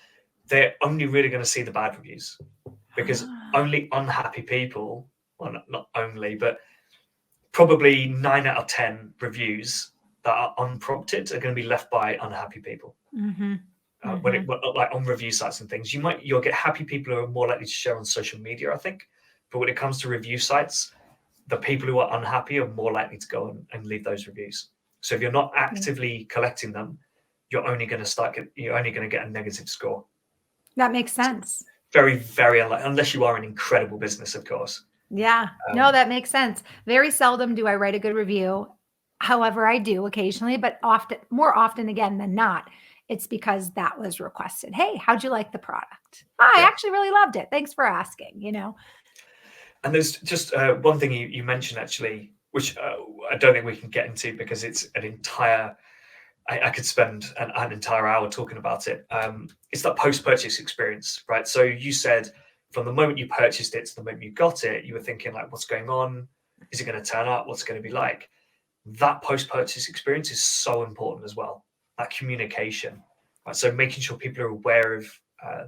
they're only really going to see the bad reviews, because only unhappy people, well, not only, but probably 9 out of 10 reviews that are unprompted are going to be left by unhappy people. Mm-hmm. When Mm-hmm. it like on review sites and things, you'll get happy people who are more likely to share on social media, I think. But when it comes to review sites, the people who are unhappy are more likely to go and leave those reviews. So if you're not actively collecting them, you're only going to get a negative score. That makes sense. Very, very unlikely, unless you are an incredible business, of course. Yeah. No, that makes sense. Very seldom do I write a good review. However, I do occasionally, but more often again than not, it's because that was requested. Hey, how'd you like the product? I Yeah. actually really loved it. Thanks for asking. And there's just one thing you mentioned, actually, which I don't think we can get into because it's an entire. I could spend an entire hour talking about it. It's that post-purchase experience, right? So you said from the moment you purchased it to the moment you got it, you were thinking like, what's going on? Is it going to turn up? What's it going to be like? That post-purchase experience is so important as well. That communication, right? So making sure people are aware of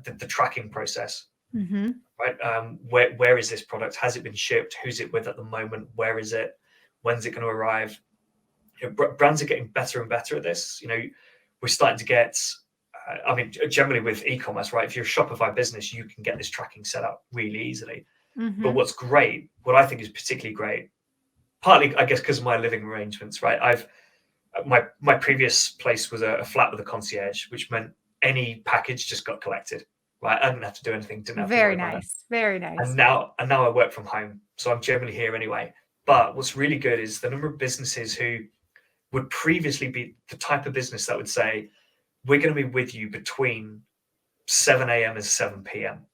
the tracking process, Mm-hmm. right? Where is this product? Has it been shipped? Who's it with at the moment? Where is it? When's it going to arrive? Brands are getting better and better at this. We're starting to get. Generally with e-commerce, right? If you're a Shopify business, you can get this tracking set up really easily. But Mm-hmm. what I think is particularly great, partly I guess because of my living arrangements, right? My previous place was a flat with a concierge, which meant any package just got collected, right? I didn't have to do anything, didn't have to worry Very about it. nice. Very And nice. now I work from home, so I'm generally here anyway. But what's really good is the number of businesses who would previously be the type of business that would say, we're going to be with you between 7 a.m. and 7 p.m.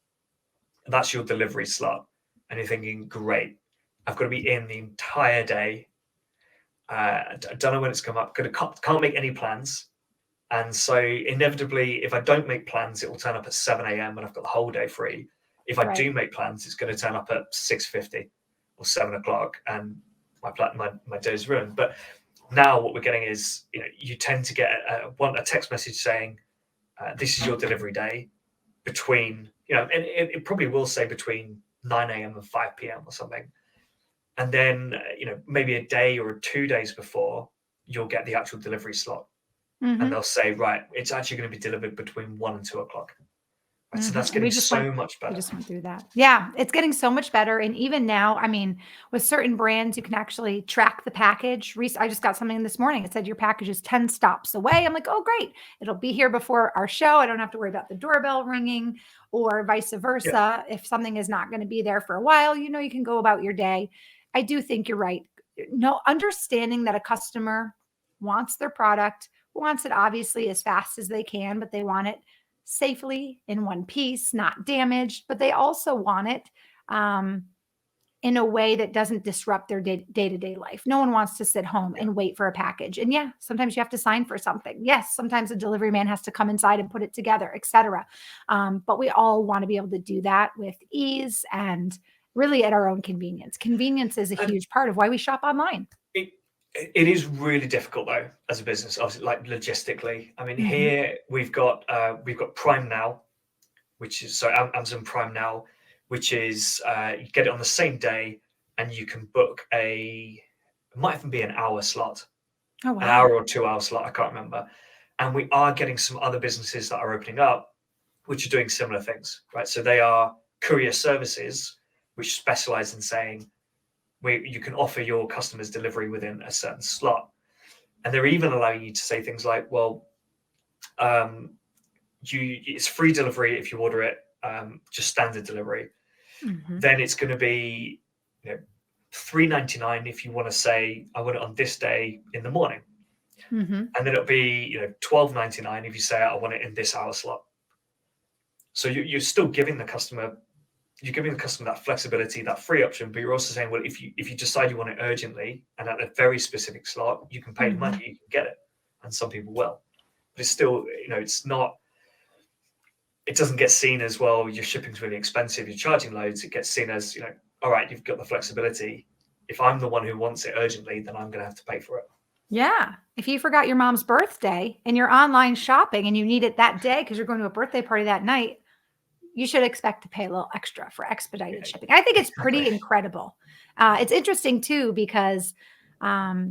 That's your delivery slot. And you're thinking, great, I've got to be in the entire day. I don't know when it's come up. Can't make any plans. And so inevitably, if I don't make plans, it will turn up at 7 a.m. and I've got the whole day free. If I Right. do make plans, it's going to turn up at 6:50 or 7 o'clock, and my day is ruined. But now what we're getting is, you tend to get a text message saying, this is your delivery day between, and it probably will say between 9 a.m. and 5 p.m. or something. And then, maybe a day or 2 days before, you'll get the actual delivery slot. Mm-hmm. And they'll say, right, it's actually going to be delivered between 1 and 2 o'clock. Right? So that's And getting so much we better. just went through that. Yeah, it's getting so much better. And even now, with certain brands, you can actually track the package. I just got something this morning. It said your package is 10 stops away. I'm like, oh, great. It'll be here before our show. I don't have to worry about the doorbell ringing or vice versa. If something is not going to be there for a while, you can go about your day. I do think you're right. No, understanding that a customer wants their product, wants it obviously as fast as they can, but they want it safely in one piece, not damaged, but they also want it in a way that doesn't disrupt their day-to-day life. No one wants to sit home and wait for a package. And yeah, sometimes you have to sign for something. Yes, sometimes a delivery man has to come inside and put it together, etc. But we all want to be able to do that with ease and really at our own convenience. Convenience is a And huge part of why we shop online. it is really difficult though, as a business, obviously, like logistically. Here we've got Prime Now, which is Amazon Prime Now, which is you get it on the same day, and you can book it might even be an hour slot, Oh, an wow. hour or 2 hour slot, I can't remember. And we are getting some other businesses that are opening up, which are doing similar things, right? So they are courier services, which specialize in saying, you can offer your customers delivery within a certain slot. And they're even allowing you to say things like, well, it's free delivery if you order it, just standard delivery. Then it's going to be $3.99 if you want to say, I want it on this day in the morning. And then it'll be $12.99 if you say, I want it in this hour slot. So you're still giving the customer you're giving the customer that flexibility, that free option, but you're also saying, well, if you decide you want it urgently and at a very specific slot, you can pay the money, you can get it, and some people will. But it's still, it's not. It doesn't get seen as, well, your shipping's really expensive, you're charging loads. It gets seen as, all right, you've got the flexibility. If I'm the one who wants it urgently, then I'm going to have to pay for it. Yeah. If you forgot your mom's birthday and you're online shopping and you need it that day because you're going to a birthday party that night, you should expect to pay a little extra for expedited shipping. I think it's pretty incredible. It's interesting too, because I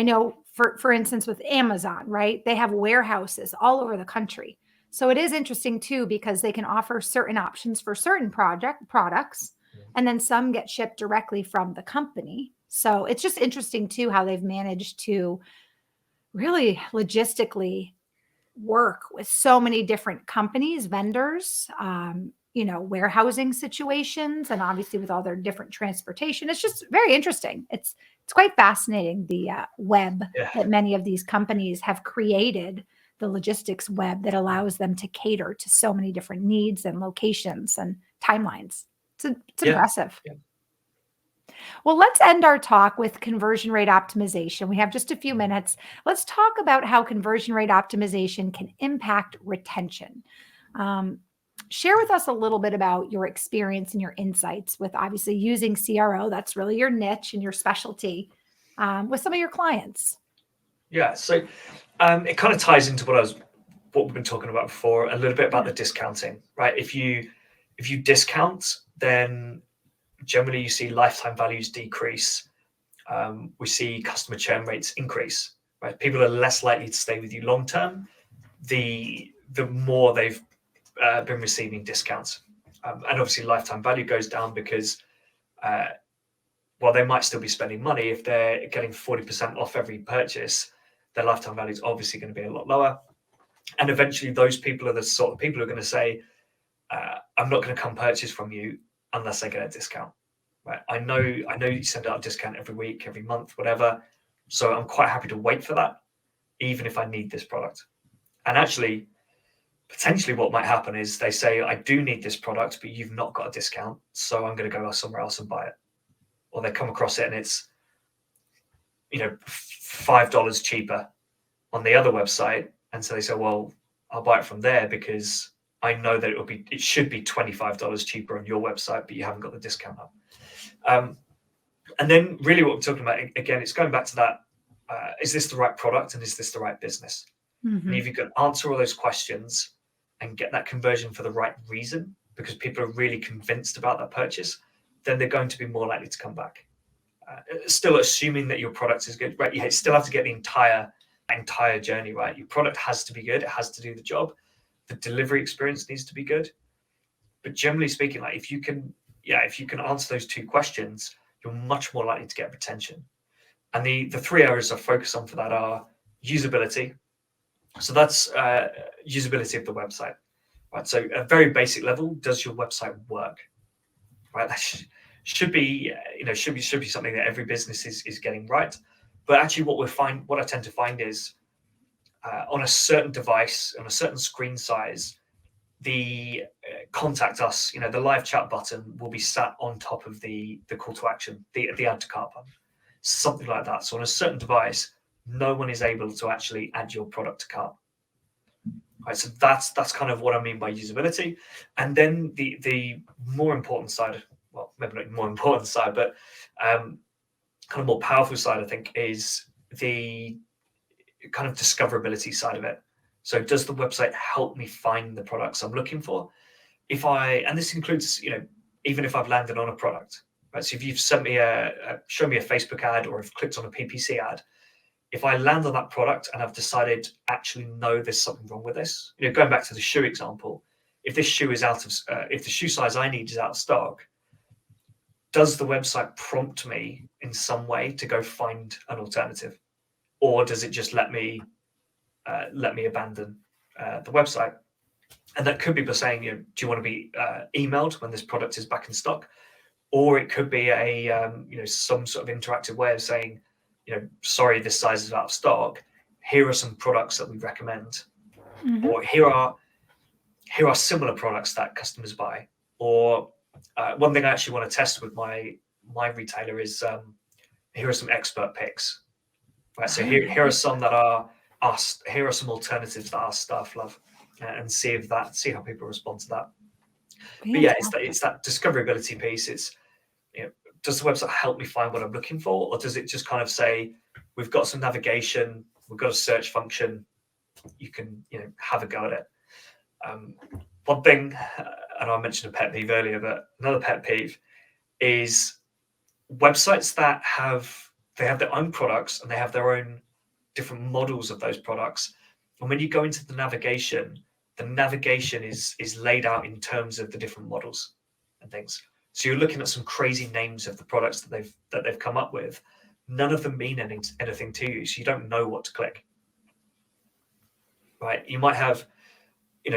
know for instance, with Amazon, right? They have warehouses all over the country. So it is interesting too, because they can offer certain options for certain products, and then some get shipped directly from the company. So it's just interesting too, how they've managed to really logistically work with so many different companies, vendors, warehousing situations, and obviously with all their different transportation. It's just very interesting. It's quite fascinating, the web that many of these companies have created, the logistics web that allows them to cater to so many different needs and locations and timelines. It's impressive. Yeah. Well, let's end our talk with conversion rate optimization. We have just a few minutes. Let's talk about how conversion rate optimization can impact retention. Share with us a little bit about your experience and your insights with obviously using CRO. That's really your niche and your specialty, with some of your clients. Yeah. So it kind of ties into what we've been talking about before, a little bit about the discounting, right? If you discount, then generally you see lifetime values decrease. We see customer churn rates increase, right? People are less likely to stay with you long term, the more they've been receiving discounts. And obviously lifetime value goes down because while they might still be spending money, if they're getting 40% off every purchase, their lifetime value is obviously going to be a lot lower. And eventually those people are the sort of people who are going to say, I'm not going to come purchase from you unless I get a discount. Right? I know you send out a discount every week, every month, whatever. So I'm quite happy to wait for that, even if I need this product. And actually, potentially what might happen is they say, I do need this product, but you've not got a discount, so I'm going to go somewhere else and buy it. Or they come across it and it's, $5 cheaper on the other website. And so they say, well, I'll buy it from there because I know that it should be $25 cheaper on your website, but you haven't got the discount up. And then really what we're talking about, again, it's going back to that, is this the right product and is this the right business? Mm-hmm. And if you can answer all those questions and get that conversion for the right reason, because people are really convinced about that purchase, then they're going to be more likely to come back. Still assuming that your product is good, right? You still have to get the entire journey right. Your product has to be good. It has to do the job. The delivery experience needs to be good. But generally speaking, like if you can answer those two questions, you're much more likely to get retention. And the three areas I focus on for that are usability. So that's usability of the website, right? So at a very basic level, does your website work? Right? That should be something that every business is getting right. But actually, what I tend to find is on a certain device, on a certain screen size, the contact us, the live chat button will be sat on top of the call to action, the add to cart button, something like that. So on a certain device, no one is able to actually add your product to cart. Right, so that's kind of what I mean by usability. And then the more important side, well, maybe not more important side, but kind of more powerful side, I think, is the kind of discoverability side of it. So does the website help me find the products I'm looking for? And this includes, even if I've landed on a product, right? So if you've shown me a Facebook ad or have clicked on a PPC ad, if I land on that product and I've decided, actually, no, there's something wrong with this, going back to the shoe example, if this shoe is if the shoe size I need is out of stock, does the website prompt me in some way to go find an alternative? Or does it just let me abandon the website? And that could be by saying, do you want to be emailed when this product is back in stock? Or it could be some sort of interactive way of saying, sorry, this size is out of stock. Here are some products that we recommend. Mm-hmm. Or here are similar products that customers buy. Or One thing I actually want to test with my retailer is here are some expert picks, right? So here are some that are us. Here are some alternatives that our staff love, and see how people respond to that. But yeah, it's that discoverability piece. It's, does the website help me find what I'm looking for, or does it just kind of say, we've got some navigation, we've got a search function, you can have a go at it. One thing, and I mentioned a pet peeve earlier, but another pet peeve is websites that have their own products and they have their own different models of those products. And when you go into the navigation is laid out in terms of the different models and things. So you're looking at some crazy names of the products that they've come up with. None of them mean anything to you, so you don't know what to click. Right? You might have,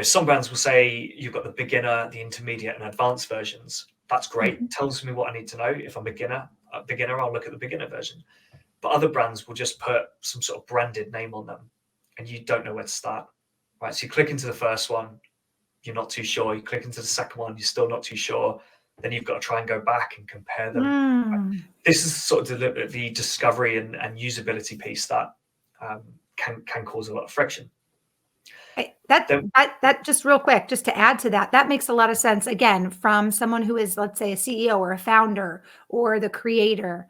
some brands will say you've got the beginner, the intermediate, and advanced versions. That's great. Tells me what I need to know. If I'm beginner, I'll look at the beginner version. But other brands will just put some sort of branded name on them, and you don't know where to start. Right? So you click into the first one, you're not too sure. You click into the second one, you're still not too sure. Then you've got to try and go back and compare them. Right? This is sort of the discovery and usability piece that can cause a lot of friction. That just real quick, just to add to that makes a lot of sense. Again, from someone who is, let's say, a CEO or a founder or the creator,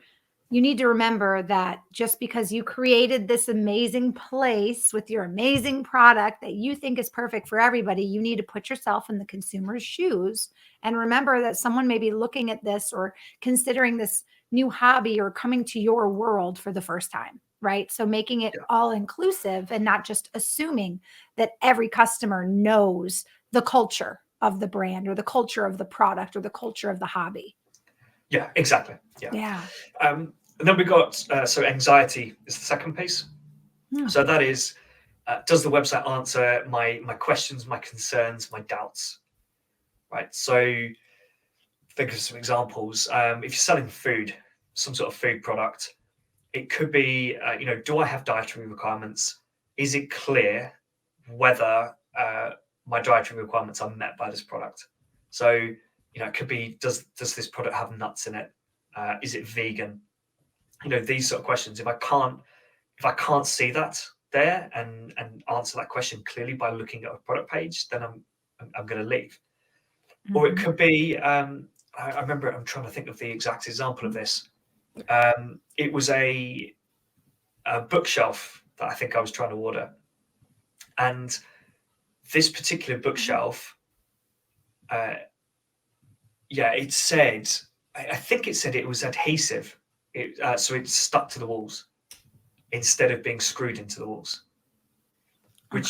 you need to remember that just because you created this amazing place with your amazing product that you think is perfect for everybody, you need to put yourself in the consumer's shoes and remember that someone may be looking at this or considering this new hobby or coming to your world for the first time, right? So making it all inclusive and not just assuming that every customer knows the culture of the brand or the culture of the product or the culture of the hobby. Yeah, exactly. Yeah. And then we got, so anxiety is the second piece. So that is, does the website answer my questions, my concerns, my doubts? Right. So think of some examples. If you're selling food, some sort of food product, it could be, do I have dietary requirements? Is it clear whether my dietary requirements are met by this product? So, it could be, does this product have nuts in it? Is it vegan? These sort of questions. If I can't see that there and answer that question clearly by looking at a product page, then I'm going to leave. Or it could be, I remember, I'm trying to think of the exact example of this. It was a bookshelf that I think I was trying to order. And this particular bookshelf, it said, I think it said it was adhesive. So it stuck to the walls instead of being screwed into the walls, which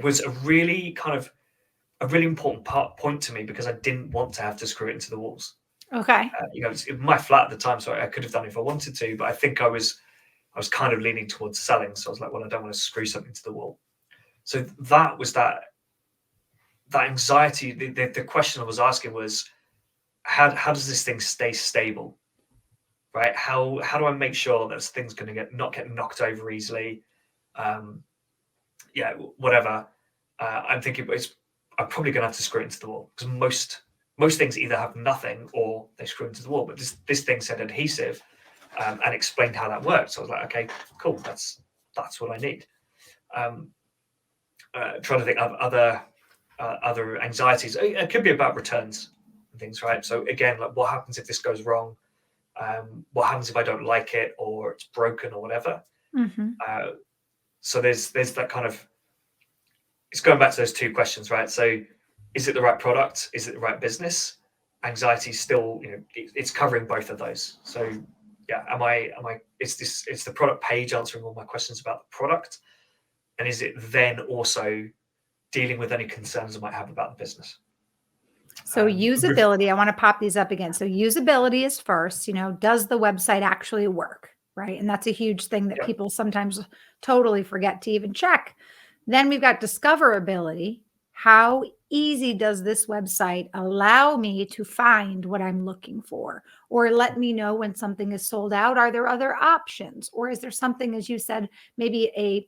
was a really important point to me because I didn't want to have to screw it into the walls. Okay. It's my flat at the time, so I could have done it if I wanted to, but I think I was kind of leaning towards selling. So I was like, well, I don't want to screw something to the wall. So that was that anxiety. The question I was asking was, how does this thing stay stable? Right? How do I make sure that thing's going to not get knocked over easily? Whatever. I'm thinking I'm probably going to have to screw it into the wall because most things either have nothing or they screw into the wall. But this thing said adhesive and explained how that worked. So I was like, okay, cool. That's what I need. Trying to think of other anxieties. It could be about returns and things, right? So again, like what happens if this goes wrong? What happens if I don't like it or it's broken or whatever? So there's that kind of, it's going back to those two questions, right? So is it the right product? Is it the right business? Anxiety still, it's covering both of those. So yeah, it's the product page answering all my questions about the product. And is it then also dealing with any concerns I might have about the business? So usability, I want to pop these up again. So usability is first, does the website actually work? Right. And that's a huge thing that people sometimes totally forget to even check. Then we've got discoverability. How easy does this website allow me to find what I'm looking for? Or let me know when something is sold out? Are there other options? Or is there something, as you said, maybe a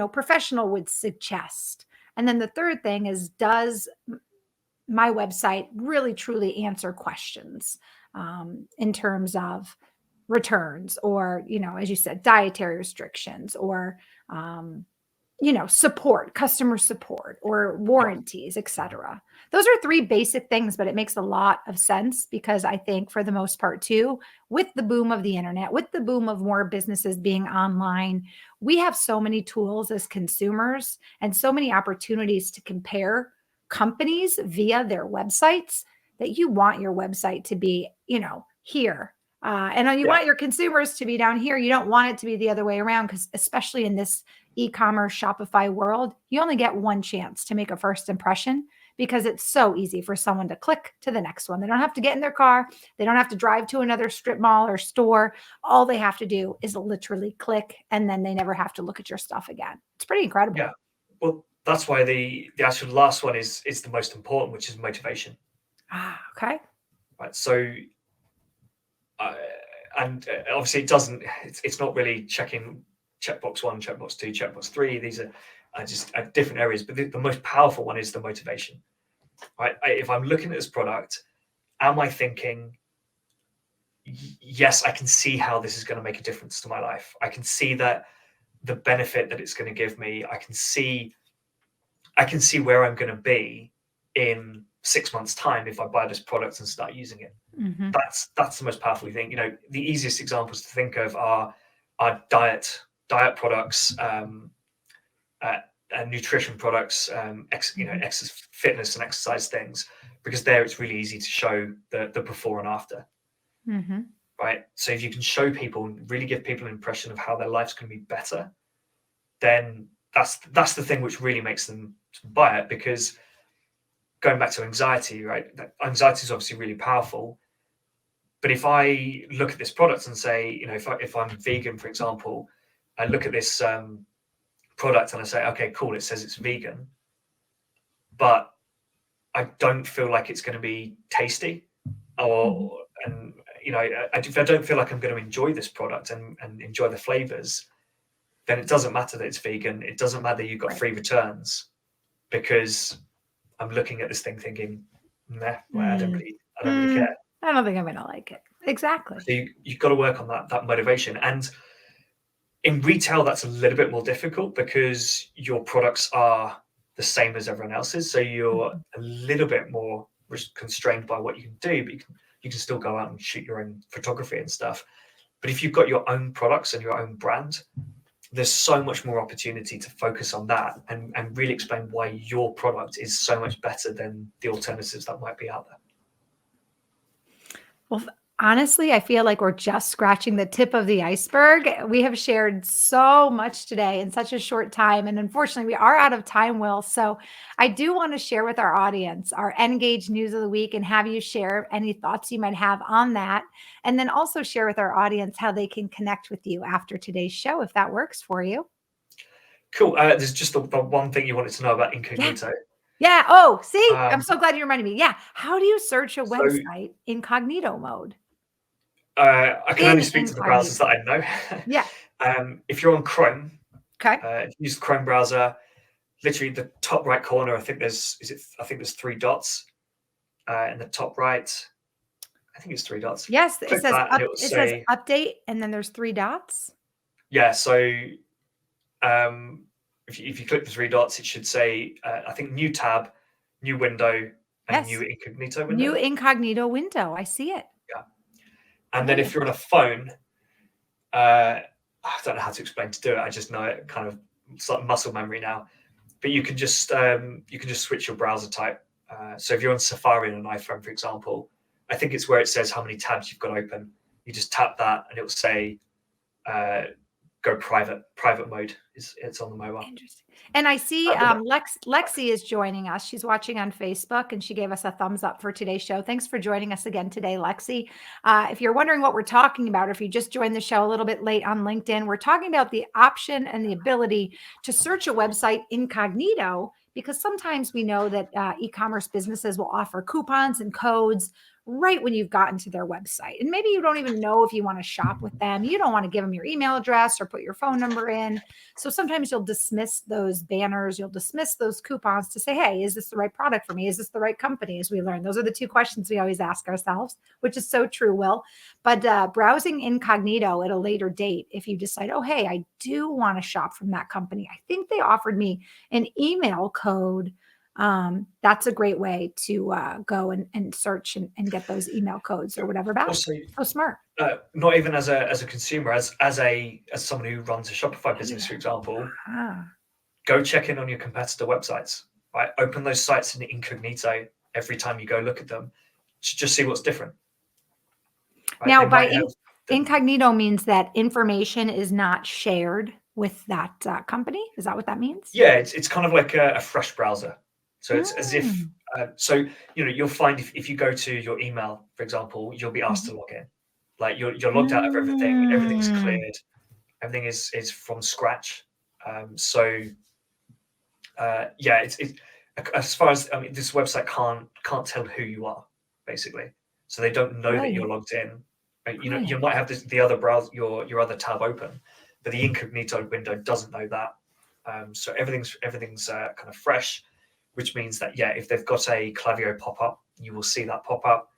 professional would suggest? And then the third thing is, does my website really truly answer questions in terms of returns or, as you said, dietary restrictions or, support, customer support or warranties, etc. Those are three basic things, but it makes a lot of sense because I think for the most part too, with the boom of the internet, with the boom of more businesses being online, we have so many tools as consumers and so many opportunities to compare companies via their websites that you want your website to be, here. And you want your consumers to be down here. You don't want it to be the other way around because especially in this e-commerce Shopify world, you only get one chance to make a first impression because it's so easy for someone to click to the next one. They don't have to get in their car. They don't have to drive to another strip mall or store. All they have to do is literally click, and then they never have to look at your stuff again. It's pretty incredible. Yeah. Well, that's why the actual last one is the most important, which is motivation. Okay. Right. So, and obviously it doesn't. It's not really checking checkbox 1, checkbox 2, checkbox 3. These are just different areas, but the most powerful one is the motivation. Right. If I'm looking at this product, am I thinking, yes, I can see how this is going to make a difference to my life. I can see that the benefit that it's going to give me. I can see where I'm going to be in 6 months' time if I buy this product and start using it. Mm-hmm. That's the most powerful thing. The easiest examples to think of are diet products, nutrition products, fitness and exercise things, because there it's really easy to show the before and after. Mm-hmm. Right. So if you can show people and really give people an impression of how their life's going to be better, then that's the thing which really makes them buy it. Because going back to anxiety, right? Anxiety is obviously really powerful. But if I look at this product and say, if I'm vegan, for example, I look at this product and I say, okay, cool, it says it's vegan, but I don't feel like it's going to be tasty, if I don't feel like I'm going to enjoy this product and enjoy the flavors, then it doesn't matter that it's vegan. It doesn't matter you've got free returns, because I'm looking at this thing thinking, nah, I don't really care. I don't think I'm going to like it. Exactly. So you've got to work on that motivation. And in retail, that's a little bit more difficult because your products are the same as everyone else's. So you're a little bit more constrained by what you can do, but you can still go out and shoot your own photography and stuff. But if you've got your own products and your own brand, there's so much more opportunity to focus on that and really explain why your product is so much better than the alternatives that might be out there. Well, honestly, I feel like we're just scratching the tip of the iceberg. We have shared so much today in such a short time. And unfortunately, we are out of time, Will. So I do want to share with our audience our Engage News of the Week and have you share any thoughts you might have on that. And then also share with our audience how they can connect with you after today's show, if that works for you. Cool. There's just the one thing you wanted to know about Incognito. Yeah. Oh, see, I'm so glad you reminded me. Yeah. How do you search a website incognito mode? I can only speak to the browsers that I know. Yeah. If you're on Chrome, okay. If you use the Chrome browser, literally the top right corner, I think there's 3 dots in the top right. I think it's 3 dots. Yes, it says update, and then there's 3 dots. Yeah. So if you click the 3 dots, it should say I think new tab, new window, and new incognito window. New incognito window. I see it. Yeah. And then if you're on a phone, I don't know how to explain to do it. I just know it kind of, it's like muscle memory now. But you can just switch your browser type. So if you're on Safari on an iPhone, for example, I think it's where it says how many tabs you've got open. You just tap that, and it will say go private mode. It's on the mobile. Interesting. And I see Lexi is joining us. She's watching on Facebook, and she gave us a thumbs up for today's show. Thanks for joining us again today, Lexi. If you're wondering what we're talking about, or if you just joined the show a little bit late on LinkedIn, we're talking about the option and the ability to search a website incognito, because sometimes we know that e-commerce businesses will offer coupons and codes right when you've gotten to their website. And maybe you don't even know if you want to shop with them. You don't want to give them your email address or put your phone number in. So sometimes you'll dismiss those banners, you'll dismiss those coupons to say, hey, is this the right product for me? Is this the right company? As we learn, those are the two questions we always ask ourselves, which is so true, Will. But browsing Incognito at a later date, if you decide, oh, hey, I do want to shop from that company, I think they offered me an email code. That's a great way to go and search and get those email codes or whatever back. Also, So smart. not even as a consumer, as someone who runs a Shopify business, for example, go check in on your competitor websites. Right, open those sites in Incognito every time you go look at them, to just see what's different. Right? Now, by Incognito means that information is not shared with that company. Is that what that means? Yeah, it's kind of like a fresh browser. So it's as if, so, you'll find if you go to your email, for example, you'll be asked to log in. Like you're logged out of everything. Everything's cleared. Everything is from scratch. Yeah, it's as far as, I mean, this website can't tell who you are, basically. So they don't know that you're logged in. Right? You might have the other browser, your other tab open, but the Incognito window doesn't know that. So everything's kind of fresh, which means that, yeah, if they've got a Klaviyo pop-up, you will see that pop-up.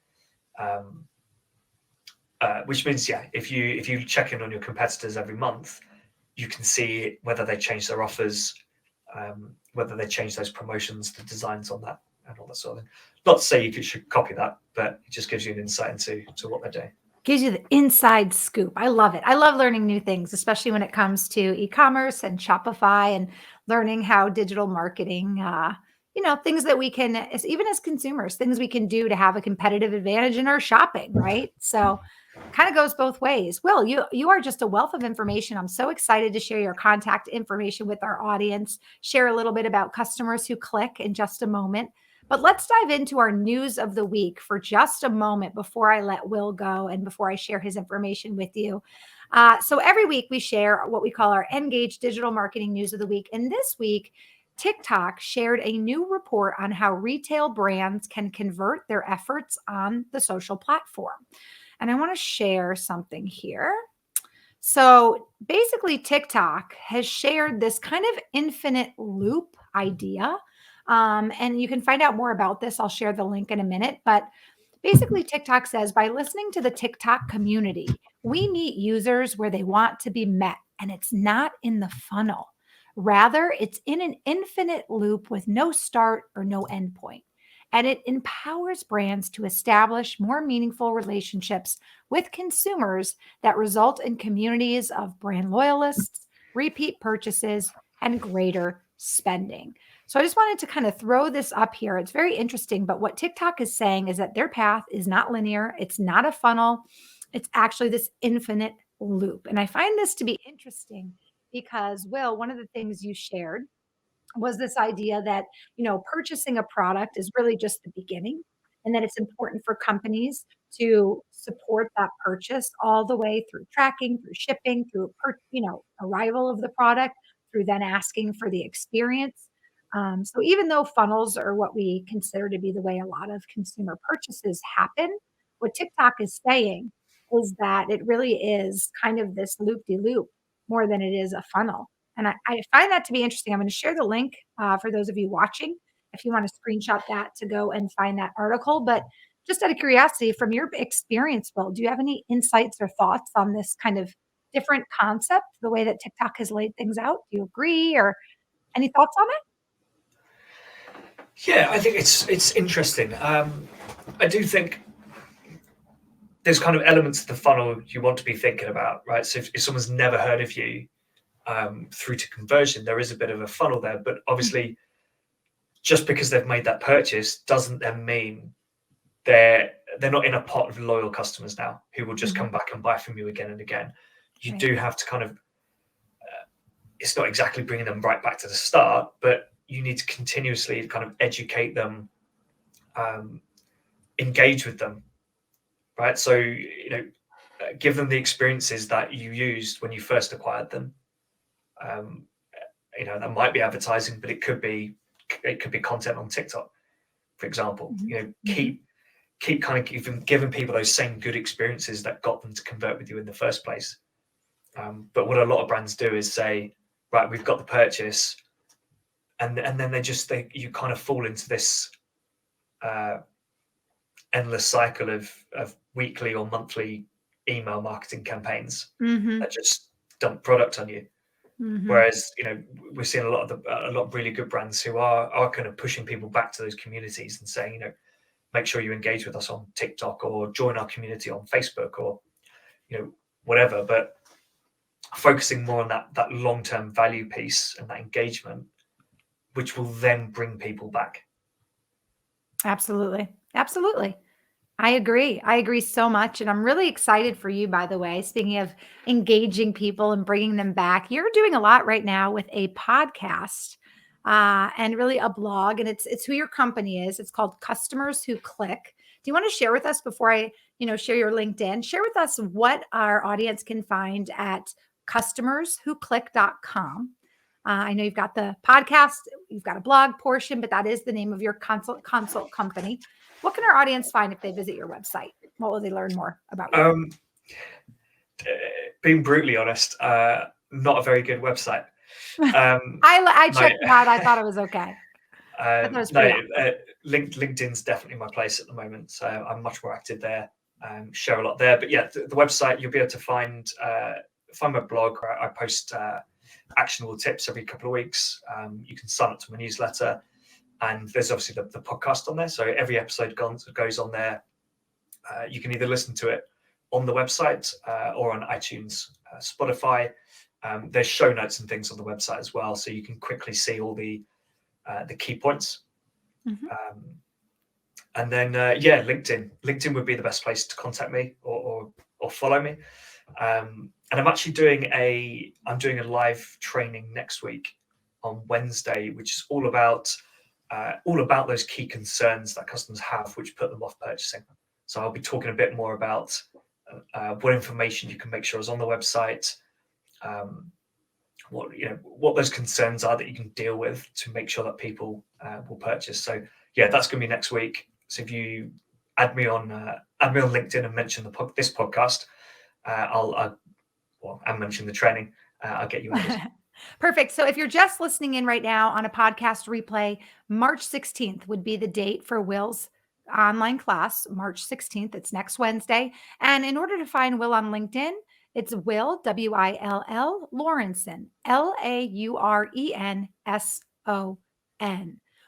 Which means, yeah, if you check in on your competitors every month, you can see whether they change their offers, whether they change those promotions, the designs on that, and all that sort of thing. Not to say you should copy that, but it just gives you an insight into what they're doing. Gives you the inside scoop. I love it. I love learning new things, especially when it comes to e-commerce and Shopify and learning how digital marketing, things that we can, even as consumers, things we can do to have a competitive advantage in our shopping, right? So kind of goes both ways. Will, you are just a wealth of information. I'm so excited to share your contact information with our audience, share a little bit about customers who click in just a moment. But let's dive into our news of the week for just a moment before I let Will go and before I share his information with you. So every week we share what we call our Engage Digital Marketing News of the Week. And this week, TikTok shared a new report on how retail brands can convert their efforts on the social platform. And I want to share something here. So basically, TikTok has shared this kind of infinite loop idea. And you can find out more about this. I'll share the link in a minute. But basically, TikTok says by listening to the TikTok community, we meet users where they want to be met. And it's not in the funnel. Rather, it's in an infinite loop with no start or no end point. And it empowers brands to establish more meaningful relationships with consumers that result in communities of brand loyalists, repeat purchases, and greater spending. So I just wanted to kind of throw this up here. It's very interesting, but what TikTok is saying is that their path is not linear. It's not a funnel. It's actually this infinite loop. And I find this to be interesting because, Will, one of the things you shared was this idea that, purchasing a product is really just the beginning, and that it's important for companies to support that purchase all the way through tracking, through shipping, through, arrival of the product, through then asking for the experience. So even though funnels are what we consider to be the way a lot of consumer purchases happen, what TikTok is saying is that it really is kind of this loop-de-loop more than it is a funnel. And I find that to be interesting. I'm going to share the link for those of you watching if you want to screenshot that to go and find that article. But just out of curiosity, from your experience, Will, do you have any insights or thoughts on this kind of different concept, the way that TikTok has laid things out? Do you agree, or any thoughts on it? Yeah, I think it's interesting. I do think there's kind of elements of the funnel you want to be thinking about, right? So if someone's never heard of you, through to conversion, there is a bit of a funnel there. But obviously, just because they've made that purchase doesn't then mean they're not in a pot of loyal customers now who will just come back and buy from you again and again. You do have to kind of, it's not exactly bringing them right back to the start, but you need to continuously kind of educate them, engage with them, right? So, give them the experiences that you used when you first acquired them. That might be advertising, but it could be content on TikTok, for example. Keep keep kind of giving people those same good experiences that got them to convert with you in the first place. But what a lot of brands do is say, right, we've got the purchase, and then you kind of fall into this endless cycle of weekly or monthly email marketing campaigns that just dump product on you. Whereas, we're seeing a lot of really good brands who are kind of pushing people back to those communities and saying, make sure you engage with us on TikTok or join our community on Facebook or, whatever. But focusing more on that long-term value piece and that engagement, which will then bring people back. Absolutely. Absolutely. I agree. I agree so much. And I'm really excited for you, by the way. Speaking of engaging people and bringing them back, you're doing a lot right now with a podcast and really a blog. And it's who your company is. It's called Customers Who Click. Do you want to share with us before I, share your LinkedIn? Share with us what our audience can find at customerswhoclick.com. I know you've got the podcast, you've got a blog portion, but that is the name of your consult company. What can our audience find if they visit your website? What will they learn more about you? Being brutally honest, not a very good website. I checked it out. I thought it was okay. LinkedIn's definitely my place at the moment, so I'm much more active there. Share a lot there, but yeah, the website, you'll be able to find my blog where I post actionable tips every couple of weeks. You can sign up to my newsletter, and there's obviously the podcast on there. So every episode goes on there. You can either listen to it on the website or on iTunes, Spotify. There's show notes and things on the website as well, so you can quickly see all the key points. And then LinkedIn would be the best place to contact me or follow me. And I'm actually doing a live training next week on Wednesday, which is all about those key concerns that customers have, which put them off purchasing. So I'll be talking a bit more about what information you can make sure is on the website, what those concerns are that you can deal with to make sure that people will purchase. So yeah, that's going to be next week. So if you add me on LinkedIn and mention this podcast, and mention the training, I'll get you added. Perfect. So if you're just listening in right now on a podcast replay, March 16th would be the date for Will's online class, March 16th. It's next Wednesday. And in order to find Will on LinkedIn, it's Will, Will, Laurenson, Laurenson.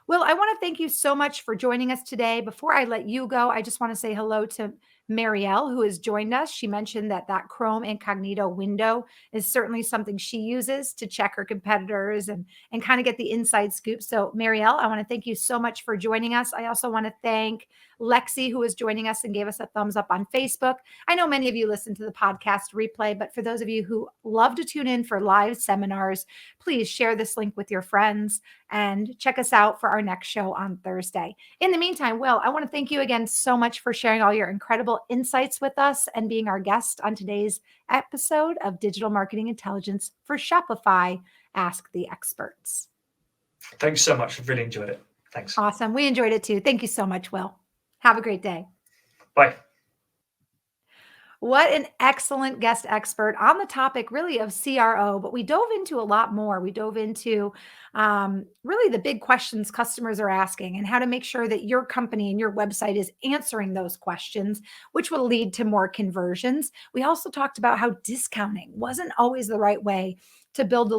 Will, I want to thank you so much for joining us today. Before I let you go, I just want to say hello to Marielle, who has joined us. She mentioned that Chrome Incognito window is certainly something she uses to check her competitors and kind of get the inside scoop. So Marielle, I want to thank you so much for joining us. I also want to thank Lexi, who is joining us and gave us a thumbs up on Facebook. I know many of you listen to the podcast replay, but for those of you who love to tune in for live seminars, please share this link with your friends and check us out for our next show on Thursday. In the meantime, Will, I want to thank you again so much for sharing all your incredible insights with us and being our guest on today's episode of Digital Marketing Intelligence for Shopify. Ask the Experts. Thanks so much. I've really enjoyed it. Thanks. Awesome. We enjoyed it too. Thank you so much, Will. Have a great day. Bye. What an excellent guest expert on the topic really of CRO, but we dove into a lot more. We dove into really the big questions customers are asking and how to make sure that your company and your website is answering those questions, which will lead to more conversions. We also talked about how discounting wasn't always the right way to build a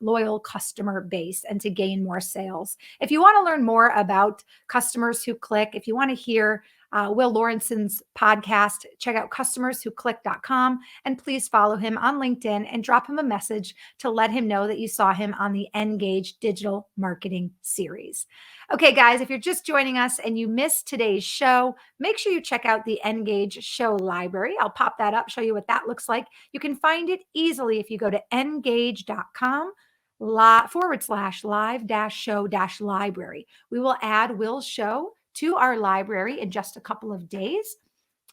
loyal customer base and to gain more sales. If you want to learn more about Customers Who Click, if you want to hear Will Laurenson's podcast, check out customerswhoclick.com and please follow him on LinkedIn and drop him a message to let him know that you saw him on the Engage Digital Marketing series. Okay, guys, if you're just joining us and you missed today's show, make sure you check out the Engage Show library. I'll pop that up, show you what that looks like. You can find it easily if you go to engage.com/live-show-library. We will add Will's show to our library in just a couple of days.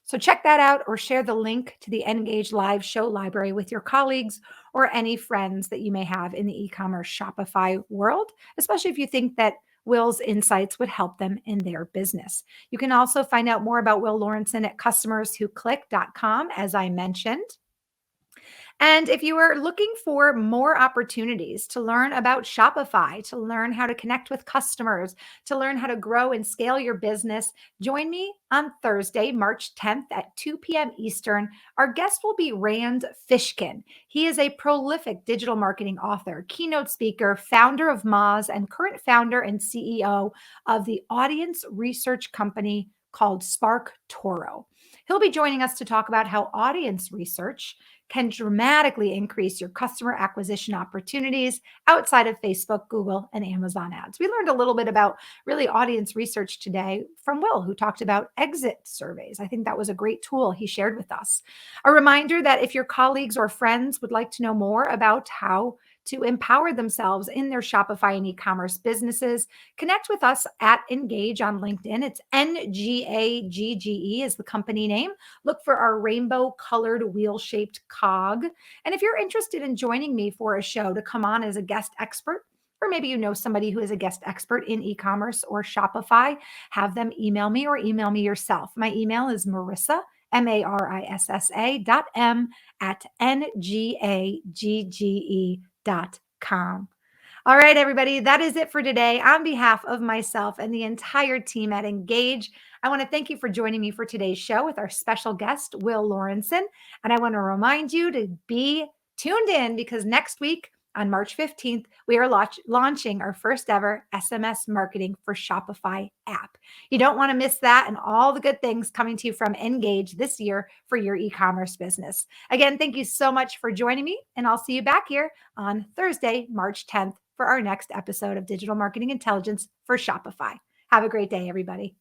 So check that out or share the link to the Engage Live Show library with your colleagues or any friends that you may have in the e-commerce Shopify world, especially if you think that Will's insights would help them in their business. You can also find out more about Will Laurenson at customerswhoclick.com, as I mentioned. And if you are looking for more opportunities to learn about Shopify, to learn how to connect with customers, to learn how to grow and scale your business, join me on Thursday, March 10th at 2 p.m. Eastern. Our guest will be Rand Fishkin. He is a prolific digital marketing author, keynote speaker, founder of Moz, and current founder and CEO of the audience research company called Spark Toro. He'll be joining us to talk about how audience research can dramatically increase your customer acquisition opportunities outside of Facebook, Google, and Amazon ads. We learned a little bit about really audience research today from Will, who talked about exit surveys. I think that was a great tool he shared with us. A reminder that if your colleagues or friends would like to know more about how to empower themselves in their Shopify and e-commerce businesses, connect with us at Engage on LinkedIn. It's NGAGGE is the company name. Look for our rainbow colored wheel shaped cog. And if you're interested in joining me for a show to come on as a guest expert, or maybe you know somebody who is a guest expert in e-commerce or Shopify, have them email me or email me yourself. My email is Marissa, MARISSA.m at NGAGGE.com. All right, everybody, that is it for today. On behalf of myself and the entire team at Engage, I want to thank you for joining me for today's show with our special guest, Will Laurenson. And I want to remind you to be tuned in because next week on March 15th, we are launching our first ever SMS marketing for Shopify app. You don't want to miss that and all the good things coming to you from Engage this year for your e-commerce business. Again, thank you so much for joining me, and I'll see you back here on Thursday, March 10th for our next episode of Digital Marketing Intelligence for Shopify. Have a great day, everybody.